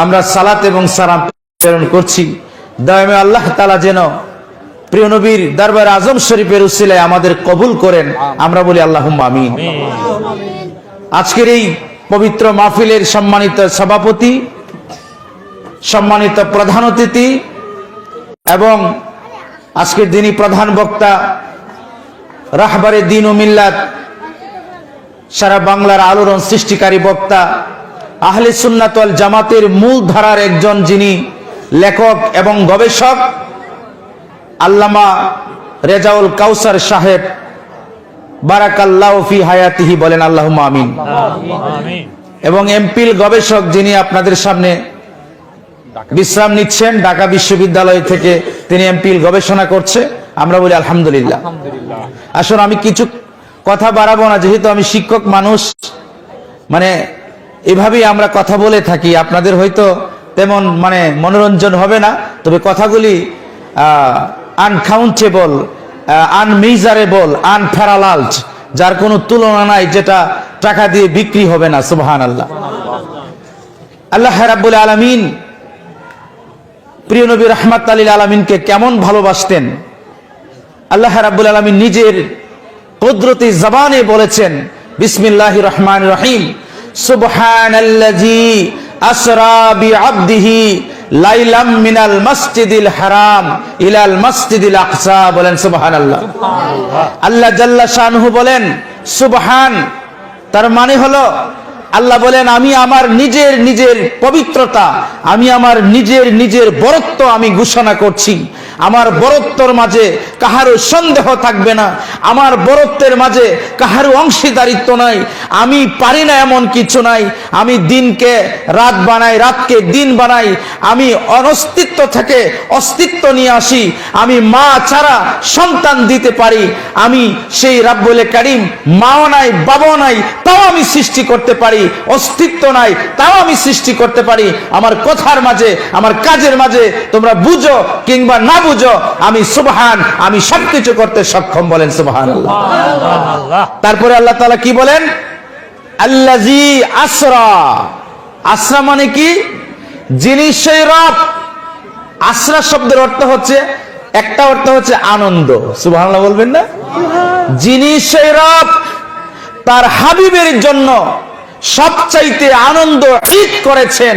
আমরা সালাত এবং সালাম প্রেরণ করছি। দয়াময় আল্লাহ তাআলা যেন প্রিয় নবীর দরবার আজম শরীফের উসিলায় আমাদের কবুল করেন, আমরা বলি আল্লাহুম্মা আমিন। আজকের এই পবিত্র মাহফিলের সম্মানিত সভাপতি, সম্মানিত প্রধান অতিথি এবং আজকের দিনই প্রধান বক্তা, রাহবারে দ্বীন ও মিল্লাত, সারা বাংলার আলোড়ন সৃষ্টিকারী বক্তা, আহলে সুন্নাত ওয়াল জামাতের মূল ধারার একজন যিনি লেখক এবং গবেষক, আল্লামা রেজাউল কাউসার সাহেব, বারাকাল্লাহু ফি হায়াতিহি, বলেন আল্লাহুম্মা আমিন। এবং এমপিল গবেষক যিনি আপনাদের সামনে বিশ্রাম নিচ্ছেন, ঢাকা বিশ্ববিদ্যালয় থেকে তিনি এমপিল গবেষণা করছে, আমরা বলি আলহামদুলিল্লাহ। আসুন আমি কিছু কথা বাড়াবো না, যেহেতু আমি শিক্ষক মানুষ, মানে এভাবেই আমরা কথা বলে থাকি, আপনাদের হয়তো তেমন মনোরঞ্জন হবে না, তবে কথাগুলি আনকাউন্টেবল, আনমেজারেবল, আনপ্যারালালড, যার কোনো তুলনা নাই, যেটা টাকা দিয়ে বিক্রি হবে না। সুবহানাল্লাহ। আল্লাহ রাব্বুল আলামিন প্রিয় নবী রাহমাতুল লিল আলামিনকে কেমন ভালোবাসতেন, আল্লাহ রাব্বুল আলামিন নিজের কুদরতি জবানে বলেছেন, বিসমিল্লাহির রহমানির রহিম, সুবহানাল্লাযী আসরা বিআবদিহি লাইলাম মিনাল মাসজিদিল হারাম ইলাল মাসজিদিল আকসা, বলেন সুবহানাল্লাহ। আল্লাহ জাল্লা শানহু বলেন সুবহান, তার মানে হলো আল্লাহ বলেন আমি আমার নিজের পবিত্রতা, আমি আমার নিজের বরত্ব আমি ঘোষণা করছি। আমার বরত্বর মাঝে কাহারও সন্দেহ থাকবে না, আমার বরত্বের মাঝে কাহারও অংশীদারিত্ব নাই, আমি পারি না এমন কিছু নাই। আমি দিনকে রাত বানাই, রাতকে দিন বানাই, আমি অনস্তিত্ব থেকে অস্তিত্ব নিয়ে আসি, আমি মা ছাড়া সন্তান দিতে পারি, আমি সেই রাব্বুল কারীম, মাও নাই বাবাও নাই তাও আমি সৃষ্টি করতে পারি, অস্তিত্ব নাই তাও আমি সৃষ্টি করতে পারি। আমার কথার মাঝে, আমার কাজের মাঝে তোমরা বুঝো কিংবা না বুঝো, আমি সুবহান, আমি সবকিছু করতে সক্ষম, বলেন সুবহানাল্লাহ। তারপরে আল্লাহ তাআলা কি বলেন, আল্লাযী আসরা। আসরা মানে কি? যিনি সেই রব। আসরা শব্দের অর্থ হচ্ছে, একটা অর্থ হচ্ছে আনন্দ, সুবহানাল্লাহ বলবেন না? যিনি সেই রব তার হাবিবের জন্য সবচাইতে আনন্দ ঈদ করেছেন,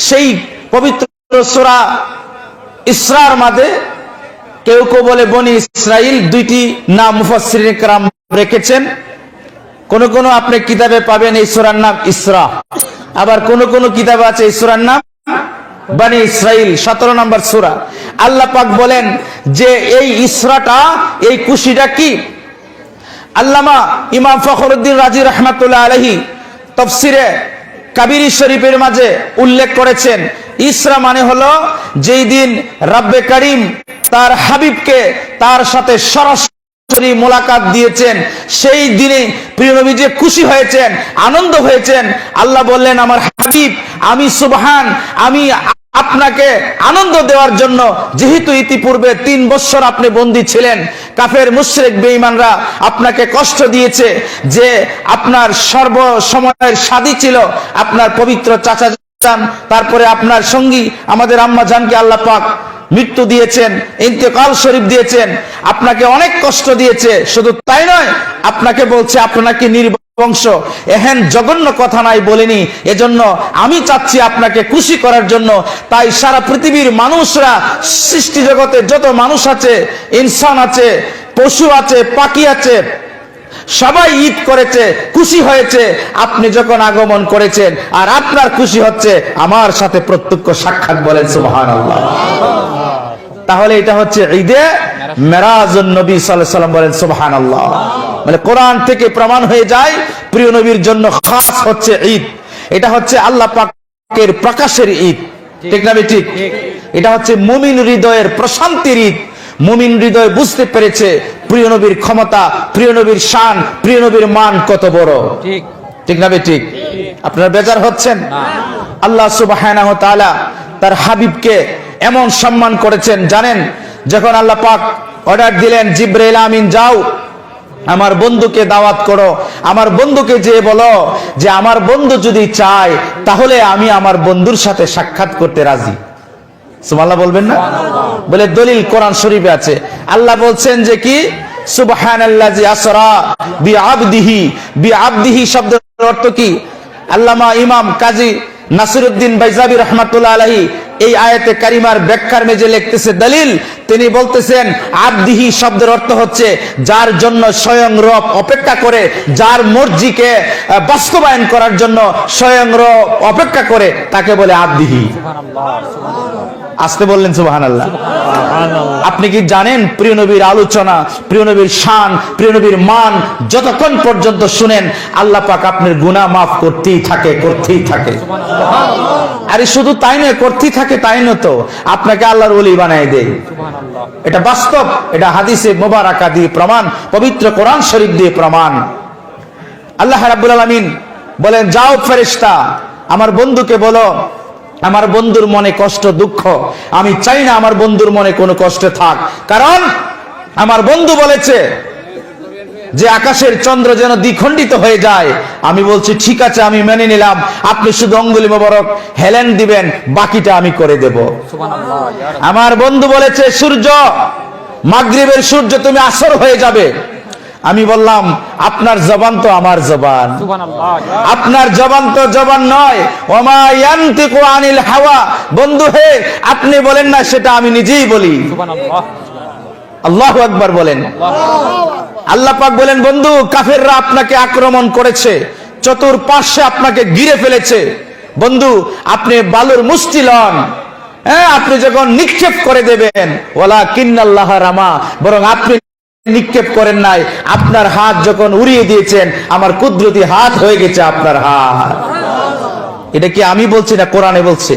সেই পবিত্র সূরা ইসরার মাঝে কেউ কেউ বলে বনি ইসরাইল, দুইটি নাম মুফাসসিরিন কেরাম রেখেছেন। কোন কোন আপনি কিতাবে পাবেন এই সূরার নাম ইসরা, আবার কোন কোন কিতাবে আছে এই সূরার নাম বনি ইসরাইল, 17 নম্বর সূরা। আল্লাহ পাক বলেন যে এই ইসরাটা, এই খুশিটা কি? আল্লামা ইমাম ফখরুদ্দিন রাজি রাহমাতুল্লাহ আলাইহি তাফসিরে কাবির শরীফের মাঝে উল্লেখ করেছেন, ইসরা মানে হলো যেই দিন রব্বে কারীম তার হাবিবকে তার সাথে সরাসরি মোলাকাত দিয়েছেন, সেই দিনে প্রিয় নবী যে খুশি হয়েছেন, আনন্দ হয়েছেন। আল্লাহ বললেন আমার হাবিব, আমি সুবহান, আমি আপনাকে আনন্দ দেওয়ার জন্য, যেহেতু ইতিপূর্বে 3 বছর আপনি বন্দী ছিলেন, কাফের মুশরিক বেঈমানরা আপনাকে কষ্ট দিয়েছে, যে আপনার সর্ব সময়ের সাদী ছিল আপনার পবিত্র চাচা জান, তারপরে আপনার সঙ্গী আমাদের আম্মা জানকে আল্লাহ পাক মৃত্যু দিয়েছেন, ইন্তেকাল শরীফ দিয়েছেন, আপনাকে অনেক কষ্ট দিয়েছে। শুধু তাই নয়, আপনাকে বলছে আপনাকে নির্বংশ, এহেন জঘন্য কথা নাই বলেনি। এজন্য আমি চাচ্ছি আপনাকে খুশি করার জন্য। তাই সারা পৃথিবীর মানুষরা, সৃষ্টি জগতে যত মানুষ আছে, ইনসান আছে, পশু আছে, পাখি আছে, সবাই ঈদ করেছে, খুশি হয়েছে আপনি যখন আগমন করেছেন, আর আপনার খুশি হচ্ছে আমার সাথে প্রত্যক্ষ সাক্ষাৎ, বলেন সুবহানাল্লাহ। তাহলে এটা হচ্ছে ঈদে মেরাজুন নবী সাল্লাল্লাহু আলাইহি ওয়াসাল্লাম, বলেন সুবহানাল্লাহ। মানে কোরআন থেকে প্রমাণ হয়ে যায় প্রিয় নবীর জন্য খাস হচ্ছে ঈদ। এটা হচ্ছে আল্লাহ পাকের প্রকাশের ঈদ, ঠিক না ঠিক? এটা হচ্ছে মুমিন হৃদয়ের প্রশান্তির ঈদ। মুমিন হৃদয় বুঝতে পেরেছে প্রিয় নবীর ক্ষমতা, প্রিয় নবীর শান, প্রিয় নবীর মান কত বড়, ঠিক না ঠিক? আপনারা বেজার হচ্ছেন? আল্লাহ সুবহানাহু ওয়া তাআলা তার হাবিবকে এমন সম্মান করেছেন, জানেন? যখন আল্লাহ পাক অর্ডার দিলেন জিবরাইল আমিন যাও আমার বন্ধুকে দাওয়াত করো, আমার বন্ধুকে যে বলো যে আমার বন্ধু যদি চায় তাহলে আমি আমার বন্ধুর সাথে সাক্ষাৎ করতে রাজি। সুবহানাল্লাহ বলবেন না? বলে দলিল কোরআন শরীফে আছে। আল্লাহ বলছেন যে কি, সুবহানাল্লাযী আসরা বিআবদিহি। বিআবদিহি শব্দের অর্থ কি? আল্লামা ইমাম কাজী নাসিরউদ্দিন বাইজাবি রাহমাতুল্লাহ আলাইহি এই আয়াতে কারিমার ব্যাখ্যার মেজে লিখতেছে দলিল, তিনি বলতেছেন আবদিহি শব্দের অর্থ হচ্ছে যার জন্য স্বয়ং রব অপেক্ষা করে, যার মর্জিকে বাস্তবায়ন করার জন্য স্বয়ং রব অপেক্ষা করে, তাকে বলে আবদিহি। আসতে বললেন সুবহানাল্লাহ। আপনি কি জানেন প্রিয় নবীর আলোচনা, প্রিয় নবীর শান, প্রিয় নবীর মান যতক্ষণ পর্যন্ত শুনেন আল্লাহ পাক আপনার গুনাহ মাফ করতেই থাকে, করতেই থাকে। আরে শুধু তাই নয়, করতেই থাকে তাই নয় তো, আপনাকে আল্লাহর ওলি বানায় দেয়। এটা বাস্তব, এটা হাদিসে মুবারাকা দিয়ে প্রমাণ, পবিত্র কোরআন শরীফ দিয়ে প্রমাণ। আল্লাহ রাব্বুল আলামিন বলেন, যাও ফেরেশতা আমার বন্ধুকে বলো আমার বন্ধুর মনে কষ্ট দুঃখ, আমি চাই না আমার বন্ধুর মনে কোনো কষ্ট থাক, কারণ আমার বন্ধু বলেছে যে আকাশের চন্দ্র যেন দ্বিখণ্ডিত হয়ে যায়। আমি বলছি ঠিক আছে, আমি মেনে নিলাম, আপনি শুধু অঙ্গুলি মোবারক হেলেন দিবেন, বাকিটা আমি করে দেব। আমার বন্ধু বলেছে সূর্য, মাগরিবের সূর্য তুমি আসর হয়ে যাবে। আমি বললাম আপনার জবান তো আমার জবান, আপনার জবান তো জবান নয়। ওমা ইয়ানতিকু আনিল হাওয়া, বন্ধু হে আপনি বলেন না, সেটা আমি নিজেই বলি। আল্লাহু আকবার বলেন। আল্লাহ পাক বলেন, বন্ধু কাফেররা আপনাকে আক্রমণ করেছে, চতুর্পার্শ্বে আপনাকে ঘিরে ফেলেছে। বন্ধু আপনি বালুর মুষ্টি লন, হ্যাঁ আপনি যখন নিক্ষেপ করে দেবেন, ওয়ালাকিন্নাল্লাহ রামা, বরং আপনি নিক্ষেপ করেন নাই, আপনার হাত যখন উড়িয়ে দিয়েছেন আমার কুদরতি হাত হয়ে গেছে আপনার হাত। এটা কি আমি বলছি না কোরআনে বলছে?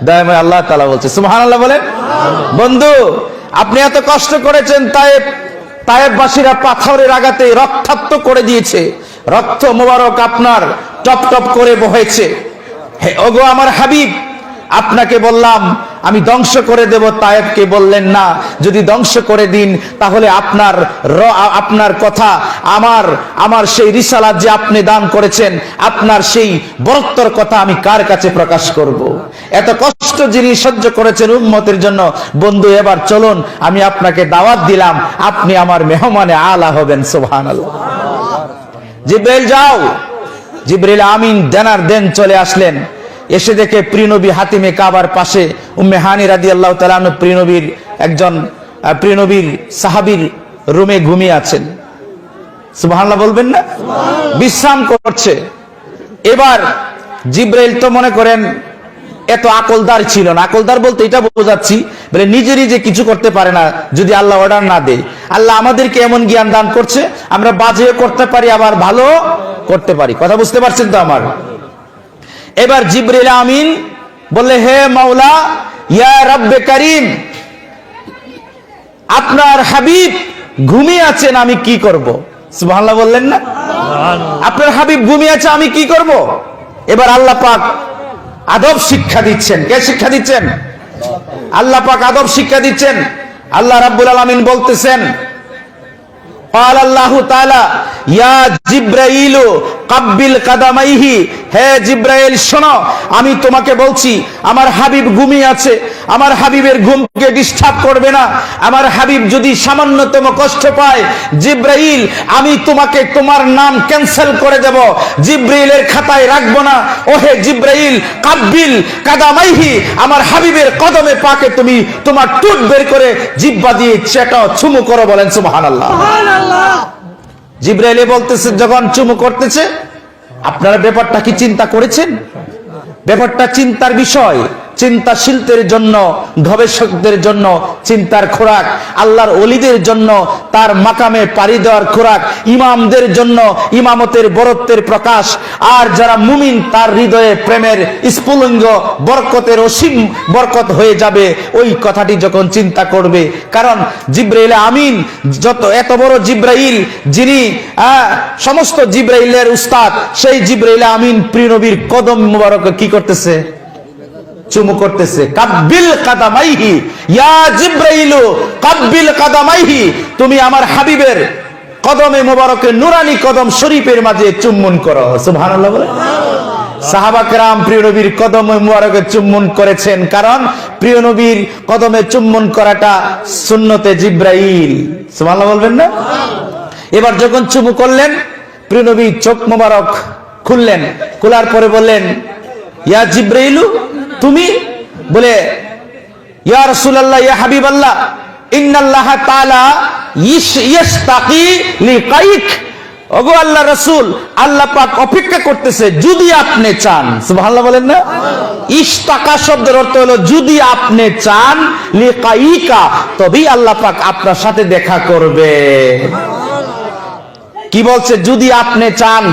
দয়াময় আল্লাহ তাআলা বলছে। সুবহানাল্লাহ বলেন। বন্ধু আপনি এত কষ্ট করেছেন, তায়েববাসীরা পাথরের আঘাতে রক্তাক্ত করে দিয়েছে, রক্ত মোবারক আপনার টপ টপ করে বহেছে। হে ওগো আমার হাবিব, আপনাকে বললাম আমি ধ্বংস করে দেব, তায়েবকে বললেন না, যদি ধ্বংস করে দিন তাহলে আপনার কথা, আমার সেই রিসালাত যে আপনি দান করেছেন, আপনার সেই বরত্বর কথা আমি কার কাছে প্রকাশ করব? এত কষ্ট যিনি সহ্য করেছেন উম্মতের জন্য, বন্ধু এবার চলুন আমি আপনাকে দাওয়াত দিলাম, আপনি আমার মেহমানে আলা হবেন। সুবহানাল্লাহ। জিবরাইল যাও। জিবরাইল আমিন দেনার দেন চলে আসলেন, এসে দেখে প্রিয় নবী হাতিমে কাবার পাশে উম্মে হানি রাদিয়াল্লাহু তাআলা আনহা প্রিয় নবীর সাহাবীর রুমে ঘুমিয়ে আছেন। সুবহানাল্লাহ বলবেন না? বিশ্রাম করছে। এবার জিবরাইল তো মনে করেন এত আকলদার ছিল না, আকলদার বলতে এটা বোঝাচ্ছি বলে নিজে নিজে কিছু করতে পারে না যদি আল্লাহ অর্ডার না দেয়। আল্লাহ আমাদেরকে এমন জ্ঞান দান করছে, আমরা বাজেও করতে পারি আবার ভালো করতে পারি। কথা বুঝতে পারছেন তো আমার? এবার জিবরিল আমিন বললে, হে মাওলা ইয়া রব্বে করিম, আপনার হাবিব ঘুমিয়ে আছেন, আমি কি করব? সুবহানাল্লাহ বললেন না? আপনার হাবিব ঘুমিয়ে আছে, আমি কি করব? এবার আল্লাহ পাক আদব শিক্ষা দিচ্ছেন। কে শিক্ষা দিচ্ছেন? আল্লাহ পাক আদব শিক্ষা দিচ্ছেন। আল্লাহ রাব্বুল আলামিন বলতেছেন, قال الله تعالى ইয়া জিবরাইল কাব্বিল কাদামাইহি, হে জিবরাইল শোনো, আমি তোমাকে বলছি আমার হাবিব ঘুমিয়ে আছে, আমার হাবিবের ঘুমকে ডিস্টার্ব করবে না। আমার হাবিব যদি সামান্যতম কষ্ট পায়, জিবরাইল আমি তোমাকে তোমার নাম ক্যান্সেল করে দেব, জিবরাইলের খাতায় রাখবো না। ওহে জিবরাইল কাব্বিল কাদামাইহি, আমার হাবিবের কদমে পাকে তুমি তোমার টুট বের করে জিহ্বা দিয়ে চেটাও, চুমু করো। বলেন সুবহানাল্লাহ। জিবরাইল বলতেছে যখন চুমু করতেছে, আপনারা ব্যাপারটা কি চিন্তা করেছেন? ব্যাপারটা চিন্তার বিষয়, চিন্তাশীলদের জন্য, গবেষকদের জন্য চিন্তার খোরাক, আল্লাহর ওলিদের জন্য তার মাকামে পাড়ি দেওয়ার খোরাক, ইমামদের জন্য ইমামতের বরত্বের প্রকাশ, আর যারা মুমিন তার হৃদয়ে প্রেমের স্ফুলিঙ্গ বরকতের অসীম বরকত হয়ে যাবে ওই কথাটি যখন চিন্তা করবে। কারণ জিবরাইল আমিন এত বড় জিবরাইল, যিনি সমস্ত জিবরাইলের উস্তাদ, সেই জিবরাইল আমিন প্রিয় নবীর কদম মুবারক কি করতেছে? চুমু করতেছে। কাব্বিল কাদামাইহি, ইয়া জিবরাইল কাব্বিল কাদামাইহি, তুমি আমার হাবিবের কদমে মোবারকের নুরানি কদম শরীফের মাঝে চুম্বন করো। সুবহানাল্লাহ বলে। সাহাবা কেরাম প্রিয় নবীর কদমে মুবারকে চুম্বন করেছেন, কারণ প্রিয় নবীর কদমে চুম্বন করাটা সুন্নতে জিব্রাইল। সুবহানাল্লাহ বলবেন না? এবার যখন চুমু করলেন, প্রিয় নবী চোখ মোবারক খুললেন, খোলার পরে বললেন, ইয়া জিব্রাইলু, তুমি? বলে, ইয়া রাসূলুল্লাহ, ইয়া হাবিবাল্লাহ, ইন্নাল্লাহ তাআলা ইয়াশতাকি লিকাইক। ওগো আল্লাহ রাসূল, আল্লাহ পাক অপেক্ষা করতেছে যদি আপনি চান। সুবহানাল্লাহ বলেন না? ইশতাকা শব্দের অর্থ হলো যদি আপনি চান, লিকাইকা, তবেই আল্লাহ পাক আপনার সাথে দেখা করবে। কি বলছে? যদি আপনি চান।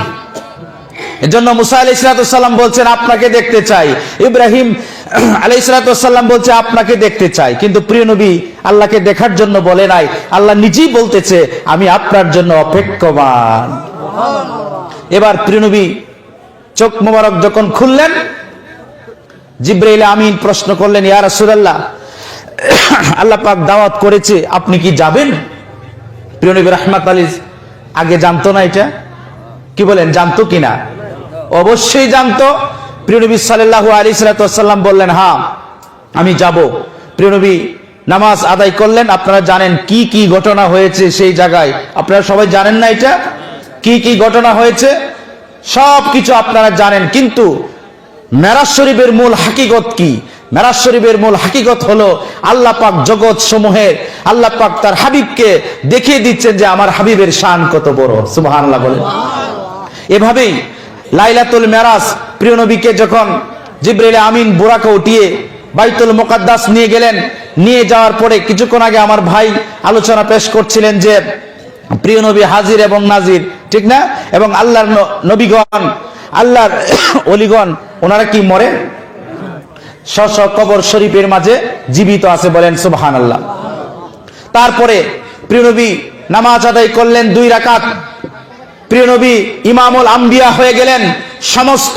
এজন্য মুসা আলাইহিস সালাম বলছেন আপনাকে দেখতে চাই, ইব্রাহিম আলাইহিস সালাম বলছে আপনাকে দেখতে চাই। কিন্তু প্রিয় নবী আল্লাহকে দেখার জন্য বলে নাই, আল্লাহ নিজেই বলতেছে আমি আপনার জন্য অপেক্ষমান। এবার প্রিয় নবী চোখ মোবারক যখন খুললেন, জিবরাইল আমিন প্রশ্ন করলেন, ইয়া রাসূলুল্লাহ, আল্লাহ পাক দাওয়াত করেছে, আপনি কি যাবেন? প্রিয় নবী রাহমাত আলী আগে জানতো না এটা? কি বলেন, জানতো কিনা? অবশ্যই জানতো। প্রিয় নবী সাল্লাল্লাহু আলাইহি ওয়াসাল্লাম বললেন, হ্যাঁ আমি যাব। প্রিয় নবী নামাজ আদায় করলেন। আপনারা জানেন কি কি ঘটনা হয়েছে সেই জায়গায়, আপনারা সবাই জানেন না এটা? কি কি ঘটনা হয়েছে সব কিছু আপনারা জানেন, কিন্তু মেরাজ শরীফের মূল হাকিকত কি? মেরাজ শরীফের মূল হাকিকত হলো আল্লাহ পাক জগৎ সমূহের আল্লাহ পাক তার হাবিবকে দেখিয়ে দিচ্ছেন যে আমার হাবিবের শান কত বড়। সুবহানাল্লাহ বলেন। এভাবেই লাইলাতুল মেরাজ প্রিয় নবীকে যখন জিবরাইল আমিন বুরাকে উঠিয়ে বাইতুল মুকাদ্দাস নিয়ে গেলেন, নিয়ে যাওয়ার পরে কিছুক্ষণ আগে আমার ভাই আলোচনা পেশ করছিলেন যে প্রিয় নবী হাজির এবং নাজির, ঠিক না? এবং আল্লাহর নবীগণ, আল্লাহর ওলিগণ, ওনারা কি মরে? স্ব কবর শরীফের মাঝে জীবিত আছে, বলেন সুবহানাল্লাহ। তারপরে প্রিয় নবী নামাজ আদায় করলেন 2 রাকাত। প্রিয় নবী ইমামুল আম্বিয়া হয়ে গেলেন। সমস্ত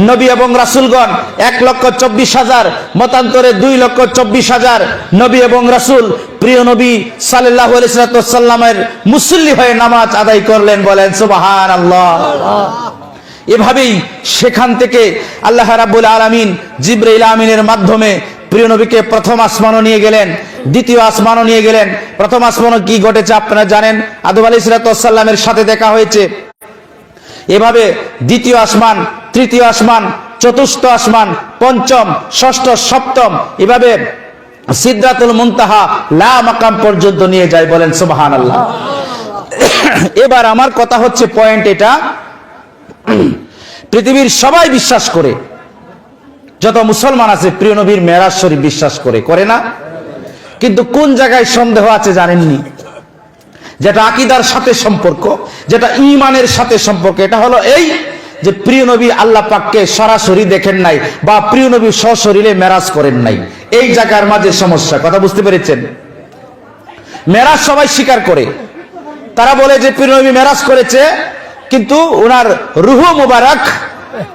নবী এবং রাসূলগণ 1,24,000, মতান্তরে 2,24,000 নবী এবং রাসূল প্রিয় নবী সাল্লাল্লাহু আলাইহি ওয়াসাল্লামের মুসল্লি হয়ে নামাজ আদায় করলেন, বলেন সুবহানাল্লাহ। এভাবেই সেখান থেকে আল্লাহ রাব্বুল আলামিন জিবরাইল আমিনের মাধ্যমে প্রিয় নবীকে প্রথম আসমানও নিয়ে গেলেন, দ্বিতীয় আসমানও নিয়ে গেলেন। প্রথম আসমানও কি ঘটেছে আপনারা জানেন, আদম আলাইহিস সালামের সাথে দেখা হয়েছে। এভাবে দ্বিতীয় আসমান, তৃতীয় আসমান, চতুর্থ আসমান, পঞ্চম, ষষ্ঠ, সপ্তম, এভাবে সিদরাতুল মুনতাহা লা মাকাম পর্যন্ত নিয়ে যায়, বলেন সুবহানাল্লাহ। এবার আমার কথা হচ্ছে পয়েন্ট এটা, পৃথিবীর সবাই বিশ্বাস করে, যত মুসলমান আছে প্রিয় নবীর মেরাজ শরীফ বিশ্বাস করে, করে না? কিন্তু কোন জায়গায় সন্দেহ আছে জানেননি? যেটা আকীদার সাথে সম্পর্ক, যেটা ঈমানের সাথে সম্পর্ক, এটা হলো এই যে প্রিয় নবী আল্লাহ পাককে সরাসরি দেখেন নাই, বা প্রিয় নবী সশরীরে মেরাজ করেন নাই। এই জায়গার মাঝে সমস্যা, কথা বুঝতে পেরেছেন? মেরাজ সবাই স্বীকার করে, তারা বলে যে প্রিয় নবী মেরাজ করেছে, কিন্তু ওনার রূহ মুবারক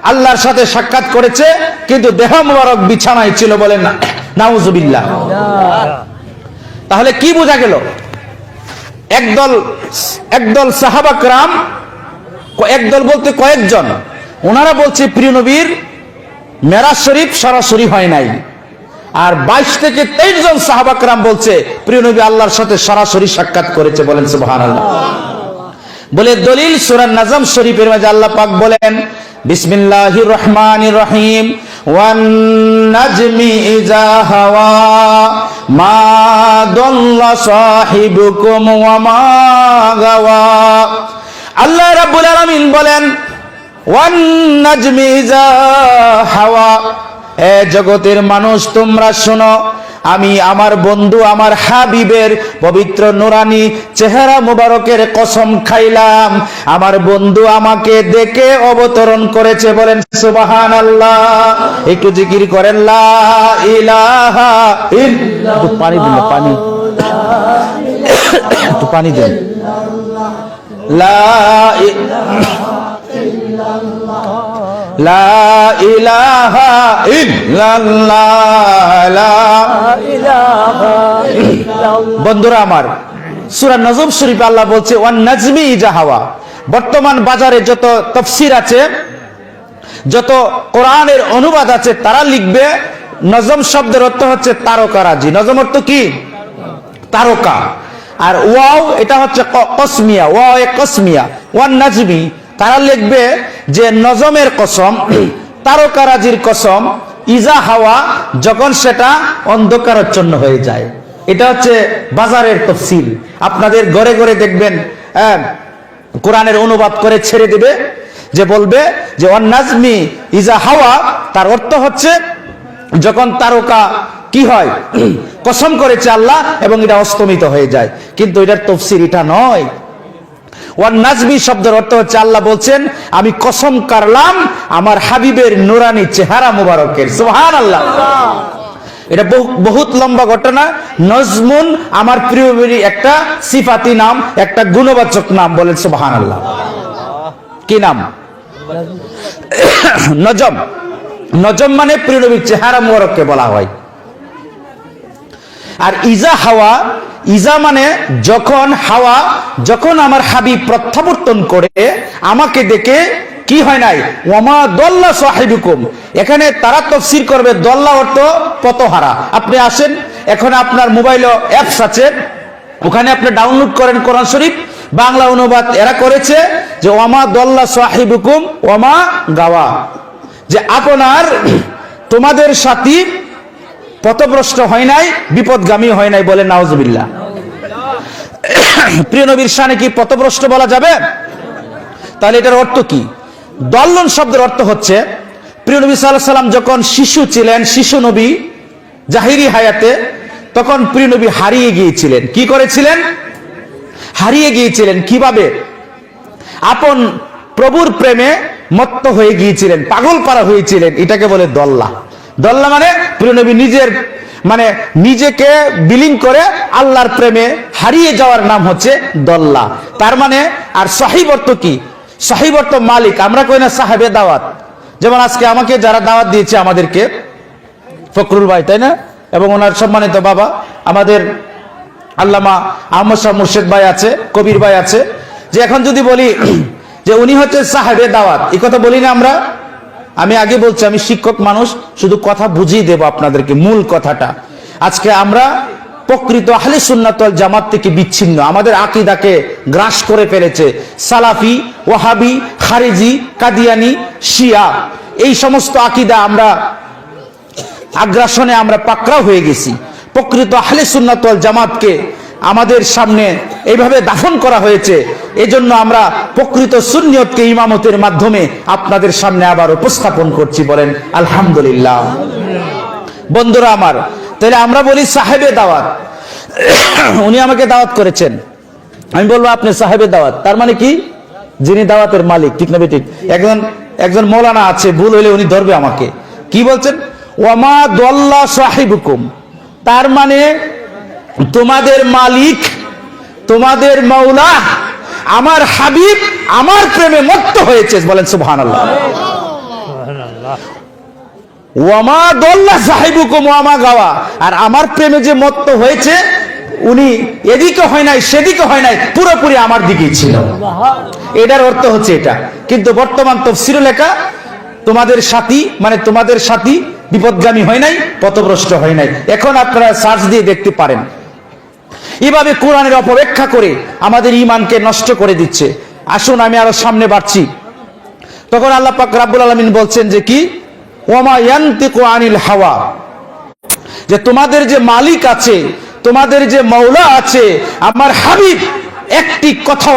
আল্লাহর সাথে সাক্ষাৎ করেছে, কিন্তু দেহ মুবারক বিছানায় ছিল, বলেন না নাউজুবিল্লাহ। তাহলে কি বোঝা গেল? একদল সাহাবা کرام, একদল বলতে কয়েকজন, ওনারা বলছে প্রিয় নবীর মেরাজ শরীফ সরাসরি হয় নাই। আর 22 থেকে 23 জন সাহাবা کرام বলছে প্রিয় নবী আল্লাহর সাথে সরাসরি সাক্ষাৎ করেছে, বলেন সুবহানাল্লাহ। বলে দলিল সূরা নাজম শরীফের মাঝে আল্লাহ পাক বলেন, বিসমিল্লাহির রহমানির রহিম, ওয়ান নাজমি ইযা হাওয়া মা দাল্লা সাহিবুকুম ওয়া মা গাওয়া। আল্লাহ রাব্বুল আলামিন বলেন, ওয়ান নাজমি ইযা হাওয়া, হে জগতের মানুষ তোমরা শোনো, আমি আমার বন্ধু আমার হাবিবের পবিত্র নুরানি চেহারা মুবারকের কসম খাইলাম, আমার বন্ধু আমাকে দেখে অবতরণ করেছে, বলেন সুবহানাল্লাহ। একটু জিকির করেন লা ইলাহা ইল্লাল্লাহ। পানি দিন, পানি, একটু পানি দিন। লা লা ইলাহা ইল্লাল্লাহ, লা ইলাহা ইল্লাল্লাহ। বন্ধুরা আমার, সূরা নজম শরীফে আল্লাহ বলছে ওয়ান নাজমি ইজা হাওয়া। বর্তমান বাজারে যত তাফসীর আছে, যত কোরআনের অনুবাদ আছে, তারা লিখবে নজম শব্দের অর্থ হচ্ছে তারকারাজি। নজম অর্থ কি? তারকা। আর ওয়াও এটা হচ্ছে কসমিয়া, ওয়াও এ কসমিয়া, ওয়ান নাজমি। তারা লিখবে যে নজমের কসম, তারকারাজির কসম, ইজা হাওয়া, যখন সেটা অন্ধকারাচ্ছন্ন হয়ে যায়। এটা হচ্ছে বাজারের তাফসীর। আপনাদের ঘরে ঘরে দেখবেন কোরআনের অনুবাদ করে ছেড়ে দিবে, যে বলবে যে ওয়ান নাজমি ইজা হাওয়া, তার অর্থ হচ্ছে যখন তারকা কি হয়, কসম করেছে আল্লাহ এবং এটা অস্তমিত হয়ে যায়। কিন্তু এটার তাফসীর এটা নয়। ওয়ান নাজমি শব্দের অর্থ হচ্ছে আল্লাহ বলছেন আমি কসম করলাম আমার হাবিবের নুরানি চেহারা মুবারকের। সুবহানাল্লাহ। এটা বহুত লম্বা ঘটনা। নজমুন আমার প্রিয় একটা সিফাতি নাম, একটা গুণবাচক নাম। বলেন সুবহানাল্লাহ। কি নাম? নজম। নজম মানে প্রিয় নবীর চেহারা মুবারককে বলা হয়। আর ইজা হাওয়া, ইজা মানে যখন, হাওয়া যখন আমার হাবিব প্রত্যাবর্তন করে আমাকে দেখে কি হয় নাই, ওয়ামা দল্লা সাহিবুকুম। এখানে তারা তাফসীর করবে দল্লা অর্থ পথহারা। আপনি আসেন, এখন আপনার মোবাইলে অ্যাপস আছে, ওখানে আপনি ডাউনলোড করেন কোরআন শরীফ, বাংলা অনুবাদ এরা করেছে যে ওয়ামা দল্লা সাহিবুকুম ওয়ামা গাওয়া, যে আপনার তোমাদের সাথী পথভ্রষ্ট হয় নাই, বিপদগামী হয় নাই। বলে নাউজুবিল্লাহ। প্রিয় নবীর শানে কি পথভ্রষ্ট বলা যাবে? তাহলে এটার অর্থ কি? দল্লন শব্দের অর্থ হচ্ছে প্রিয় নবী সাল্লাল্লাহু আলাইহি সাল্লাম যখন শিশু ছিলেন, শিশু নবী জাহিরি হায়াতে, তখন প্রিয় নবী হারিয়ে গিয়েছিলেন। কি করেছিলেন? হারিয়ে গিয়েছিলেন। কিভাবে? আপন প্রভুর প্রেমে মত্ত হয়ে গিয়েছিলেন, পাগল পারা হয়েছিলেন। এটাকে বলে দল্লা। দল্লা মানে প্রিয় নবী নিজের মানে নিজেকে বিলীন করে আল্লাহর প্রেমে হারিয়ে যাওয়ার নাম হচ্ছে দল্লা। তার মানে আর সাহিব অর্থ কি? সাহিব অর্থ মালিক। আমরা কই না সাহেবে দাওয়াত? যেমন আজকে আমাকে যারা দাওয়াত দিয়েছে, আমাদেরকে ফখরুল ভাই, তাই না, এবং ওনার সম্মানিত বাবা আমাদের আল্লামা আহমদ শাহ মুর্শেদ ভাই আছে, কবির ভাই আছে, যে এখন যদি বলি যে উনি হচ্ছে সাহেবে দাওয়াত, এই কথা বলি না আমরা? আমি আগে বলছি আমি শিক্ষক মানুষ, শুধু কথা বুঝিয়ে দেব আপনাদেরকে মূল কথাটা। আজকে আমরা প্রকৃত আহলে সুন্নাত ওয়াল জামাত থেকে বিচ্ছিন্ন, আমাদের আকীদাকে গ্রাস করে ফেলেছে সালাফি, ওয়াহাবি, খারিজি, কাদিয়ানি, শিয়া, এই সমস্ত আকীদা আমরা আগ্রাসনে আমরা পাকড়াও হয়ে গেছি। প্রকৃত আহলে সুন্নাত ওয়াল জামাতকে আমাদের সামনে এইভাবে দাফন করা হয়েছে। এজন্য আমরা প্রকৃত সুন্নিয়তকে ইমামতের মাধ্যমে আপনাদের সামনে আবার উপস্থাপন করছি। বলেন আলহামদুলিল্লাহ। বন্ধুরা আমার, তাহলে আমরা বলি সাহেবে দাওয়াত। উনি আমাকে দাওয়াত করেছেন, আমি বলবো আপনি সাহেবে দাওয়াত। তার মানে কি? যিনি দাওয়াতের মালিক। ঠিক না বেঠিক? একজন মৌলানা আছে, ভুল হইলে উনি ধরবে আমাকে। কি বলছেন? ওয়ামা দল্লা সাহিবুকুম, তার মানে তোমাদের মালিক, তোমাদের মাওলা, আমার হাবিব আমার প্রেমে মত্ত হয়েছে। বলেন সুবহানাল্লাহ। ওয়ামা দল্লা সাহিবুকুম ওয়ামা গাওয়া, আর আমার প্রেমে যে মত্ত হয়েছে উনি এদিকে হয় নাই সেদিকে হয় নাই, পুরোপুরি আমার দিকেই ছিল। এটার অর্থ হচ্ছে এটা। কিন্তু বর্তমান তাফসীরে লেখা তোমাদের সাথী মানে তোমাদের সাথী বিপদগামী হয় নাই, পথভ্রষ্ট হয় নাই। এখন আপনারা সার্চ দিয়ে দেখতে পারেন। এভাবে কোরআনের অপব্যাখ্যা করে আমাদের ঈমানকে নষ্ট করে দিচ্ছে। আসুন আমি আরো সামনে বাড়ছি। তখন আল্লাহ পাক রব্বুল আলামিন বলছেন যে কি, ওয়ামা ইয়ানতিকু আনিল হাওয়া, যে তোমাদের যে মালিক আছে, তোমাদের যে মাওলা আছে, আমার হাবিব একটি কথা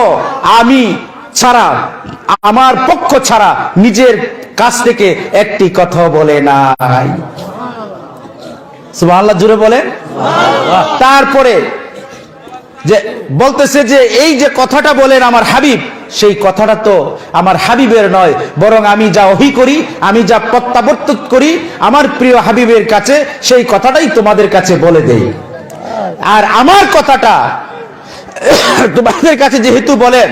আমি ছাড়া, আমার পক্ষ ছাড়া নিজের কাছ থেকে একটি কথা বলে নাই। সুবহানাল্লাহ, জুড়ে বলেন। তারপরে যে বলতেছে যে এই যে কথাটা বলেন আমার হাবিব, সেই কথাটা তো আমার হাবিবের নয়, বরং আমি যা ওহী করি, আমি যা প্রত্যাবর্তন করি আমার প্রিয় হাবিবের কাছে, সেই কথাটাই তোমাদের কাছে বলে দেই। আর আমার কথাটা তোমাদের কাছে যেহেতু বলেন,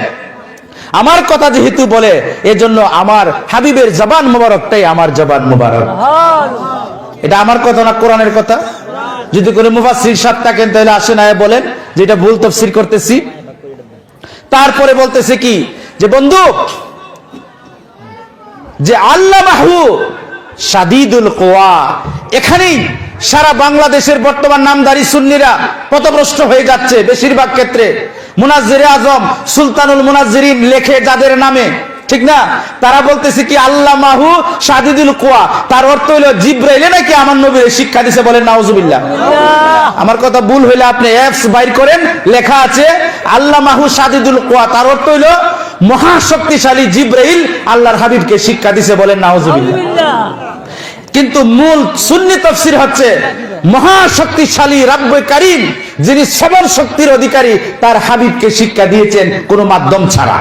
আমার কথা যেহেতু বলে, এজন্য আমার হাবিবের জবান মোবারকটাই আমার জবান মোবারক। এটা আমার কথা না কোরআনের কথা? যদি করে মুফাসসির সাহেব থাকেন তাহলে আসেন আয় বলেন যেটা ভুল তাফসীর করতেছি। তারপরে বলতেছে কি যে বন্ধু, যে আল্লামাহু শাদীদুল কুওয়া, এখানেই সারা বাংলাদেশের বর্তমান নামধারী সুন্নিরা পথভ্রষ্ট হয়ে যাচ্ছে। বেশিরভাগ ক্ষেত্রে মুনাজ্জিরে আজম সুলতানুল মুনাজ্জিরিন লেখে যাদের নামে, ঠিক না, তারা বলতেছে কি আল্লামাহু শাদীদুল কুওয়া, তার অর্থ হলো জিবরাইল নাকি আমার নবীর শিক্ষা দিয়েছে, বলেন নাউজুবিল্লাহ। আমার কথা ভুল হইলে আপনি অ্যাপস বাইর করেন, লেখা আছে আল্লামাহু শাদীদুল কুওয়া, তার অর্থ হলো মহাশক্তিশালী জিবরাইল আল্লাহর হাবিবকে শিক্ষা দিয়েছে, বলেন নাউজুবিল্লাহ। কিন্তু মূল সুন্নি তাফসীর হচ্ছে মহাশক্তিশালী রাব্বে কারীম, যিনি সবর শক্তির অধিকারী, তার হাবিবকে শিক্ষা দিয়েছেন কোনো মাধ্যম ছাড়া।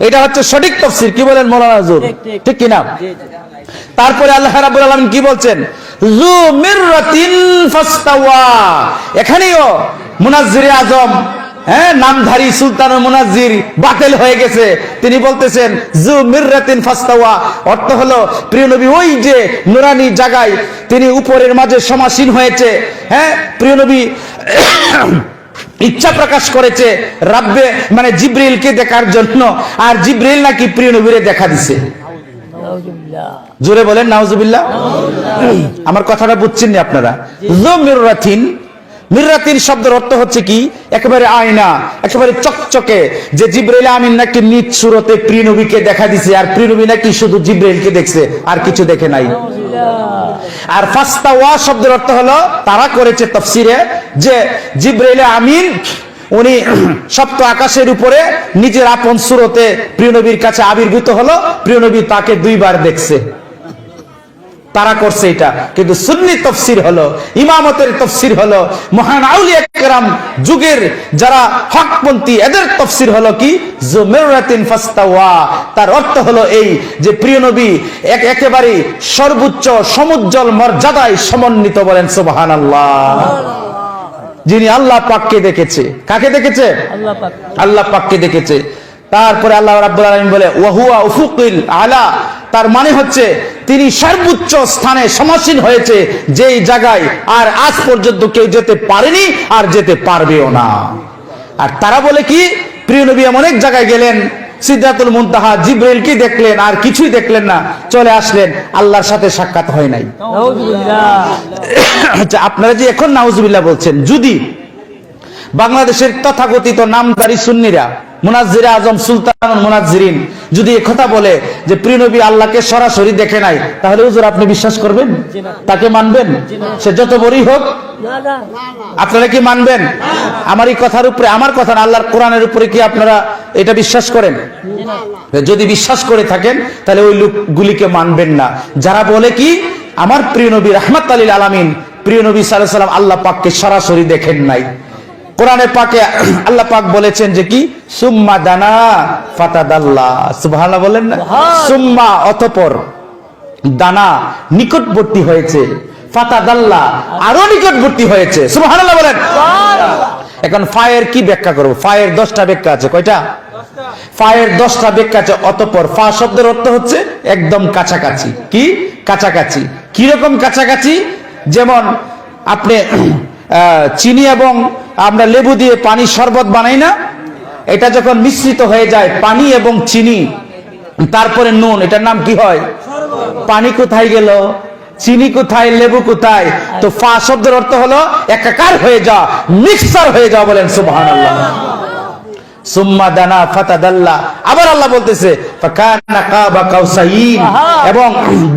এটা হচ্ছে সঠিক তাফসীর। কি বলেন মাওলানা হুজুর, ঠিক কি না? তারপরে আল্লাহ রাব্বুল আলামিন কি বলছেন, যু মিররাতিন ফাস্তাওয়া, এখানেও মুনাজ্জিরে আজম, নামধারী সুলতানুল মুনাজ্জির বাতিল হয়ে গেছে। তিনি বলতেছেন যু মিররাতিন ফাস্তাওয়া, অর্থ হলো প্রিয় নবী ওই যে নুরানি জায়গায় তিনি উপরের মাঝে সমাসীন হয়েছে। প্রিয় নবী ইচ্ছা প্রকাশ করেছে রাব্বে মানে জিবরিলকে দেখার জন্য, আর জিবরিল নাকি প্রিয় নবীরে দেখা দিছে। জোরে বলেন নাউজুবিল্লাহ। আমার কথাটা বুঝছেন না আপনারা? যু মিররাতিন, মিররাতিন শব্দের অর্থ হচ্ছে কি একেবারে আয়না, একেবারে চকচকে, যে জিবরাইল আমিন নাকি নিজ সুরতে প্রিয় নবীকে দেখা দিছে, আর প্রিয় নবী নাকি শুধু জিবরাইলকে দেখছে আর কিছু দেখে নাই। আর ফাস্তাওয়া শব্দের অর্থ হলো, তারা করেছে তাফসীরে যে জিবরাইল আমিন উনি সপ্ত আকাশের উপরে নিজের আপন সুরতে প্রিয় নবীর কাছে আবির্ভূত হলো, প্রিয় নবী তাকে দুইবার দেখছে। তারা করছে এটা, কিন্তু সুন্নি তাফসীর হলো, ইমামতের তাফসীর হলো, মহান আউলিয়া কেরাম যুগের যারা হকপন্থী এদের তাফসীর হলো কি জুমিরাতিন ফাস্তাওয়া, তার অর্থ হলো এই যে প্রিয় নবী একেবারে সর্বোচ্চ সমুজ্জ্বল মর্যাদায় সমন্বিত, বলেন সুবহানাল্লাহ। যিনি আল্লাহ পাককে দেখেছে, কাকে দেখেছে? আল্লাহ পাককে দেখেছে। তারপরে আল্লাহ রাব্বুল আলামিন বলে ওয়াহুয়া উফুকিল আলা, তার মানে হচ্ছে তিনি সর্বোচ্চ স্থানে সমাসীন হয়েছে, যেই জায়গায় আর আজ পর্যন্ত কেউ যেতে পারেনি আর যেতে পারবেও না। আর তারা বলে কি প্রিয় নবী এমন এক জায়গায় গেলেন, সিদরাতুল মুনতাহা, জিবরাইলকে দেখলেন আর কিছুই দেখলেন না, চলে আসলেন, আল্লাহর সাথে সাক্ষাৎ হয় নাই। আচ্ছা, আপনারা যে এখন নাউজুবিল্লাহ বলছেন, যদি বাংলাদেশের তথাকথিত নামধারী সুন্নিরা মুনাজ্জিরে আজম সুলতানুল মুনাজ্জিরিন যদি একথা বলে যে প্রিয় নবী আল্লাহকে সরাসরি দেখে নাই, তাহলে হুজুর আপনি বিশ্বাস করবেন? তাকে মানবেন? সে যত বড়ই হোক আপনারা কি মানবেন? আমার এই কথার উপরে, আমার কথা না, আল্লাহর কোরআনের উপরে কি আপনারা এটা বিশ্বাস করেন? যদি বিশ্বাস করে থাকেন তাহলে ওই লোকগুলিকে মানবেন না যারা বলে কি আমার প্রিয় নবী রাহমাতুল লিল আলামিন, প্রিয় নবী সাল্লাল্লাহু আলাইহি ওয়াসাল্লাম আল্লাহ পাককে সরাসরি দেখেন নাই। কোরআনে পাকে আল্লাহ পাক বলেছেন যে কি সুম্মা দানা ফাতাদাল্লা, সুবহানাল্লাহ বলেন না? সুম্মা অতঃপর, দানা নিকটবর্তী হয়েছে, ফাতাদাল্লা আরো নিকটবর্তী হয়েছে, সুবহানাল্লাহ বলেন। এখন ফায়ের কি ব্যাখ্যা করব? ফায়ের 10টা ব্যাখ্যা আছে। কয়টা? ফায়ের 10টা ব্যাখ্যা আছে। অতঃপর, ফা শব্দের অর্থ হচ্ছে একদম কাছাকাছি। কি কাছাকাছি? কিরকম কাছাকাছি? যেমন আপনি চিনি এবং আমরা লেবু দিয়ে পানি শরবত বানাই না, এটা যখন মিশ্রিত হয়ে যায় পানি এবং চিনি তারপরে নুন, এটার নাম কি হয়? পানি কোথায় গেল, চিনি কোথায়, লেবু কোথায়? তো ফা শব্দের অর্থ হলো একাকার হয়ে যাওয়া, মিক্সার হয়ে যাওয়া, বলেন সুবহানাল্লাহ। সুম্মা দানা ফাতাদাল্লা, আবার আল্লাহ বলতেছে ফাকানা কাবা কাউসাইন, এবং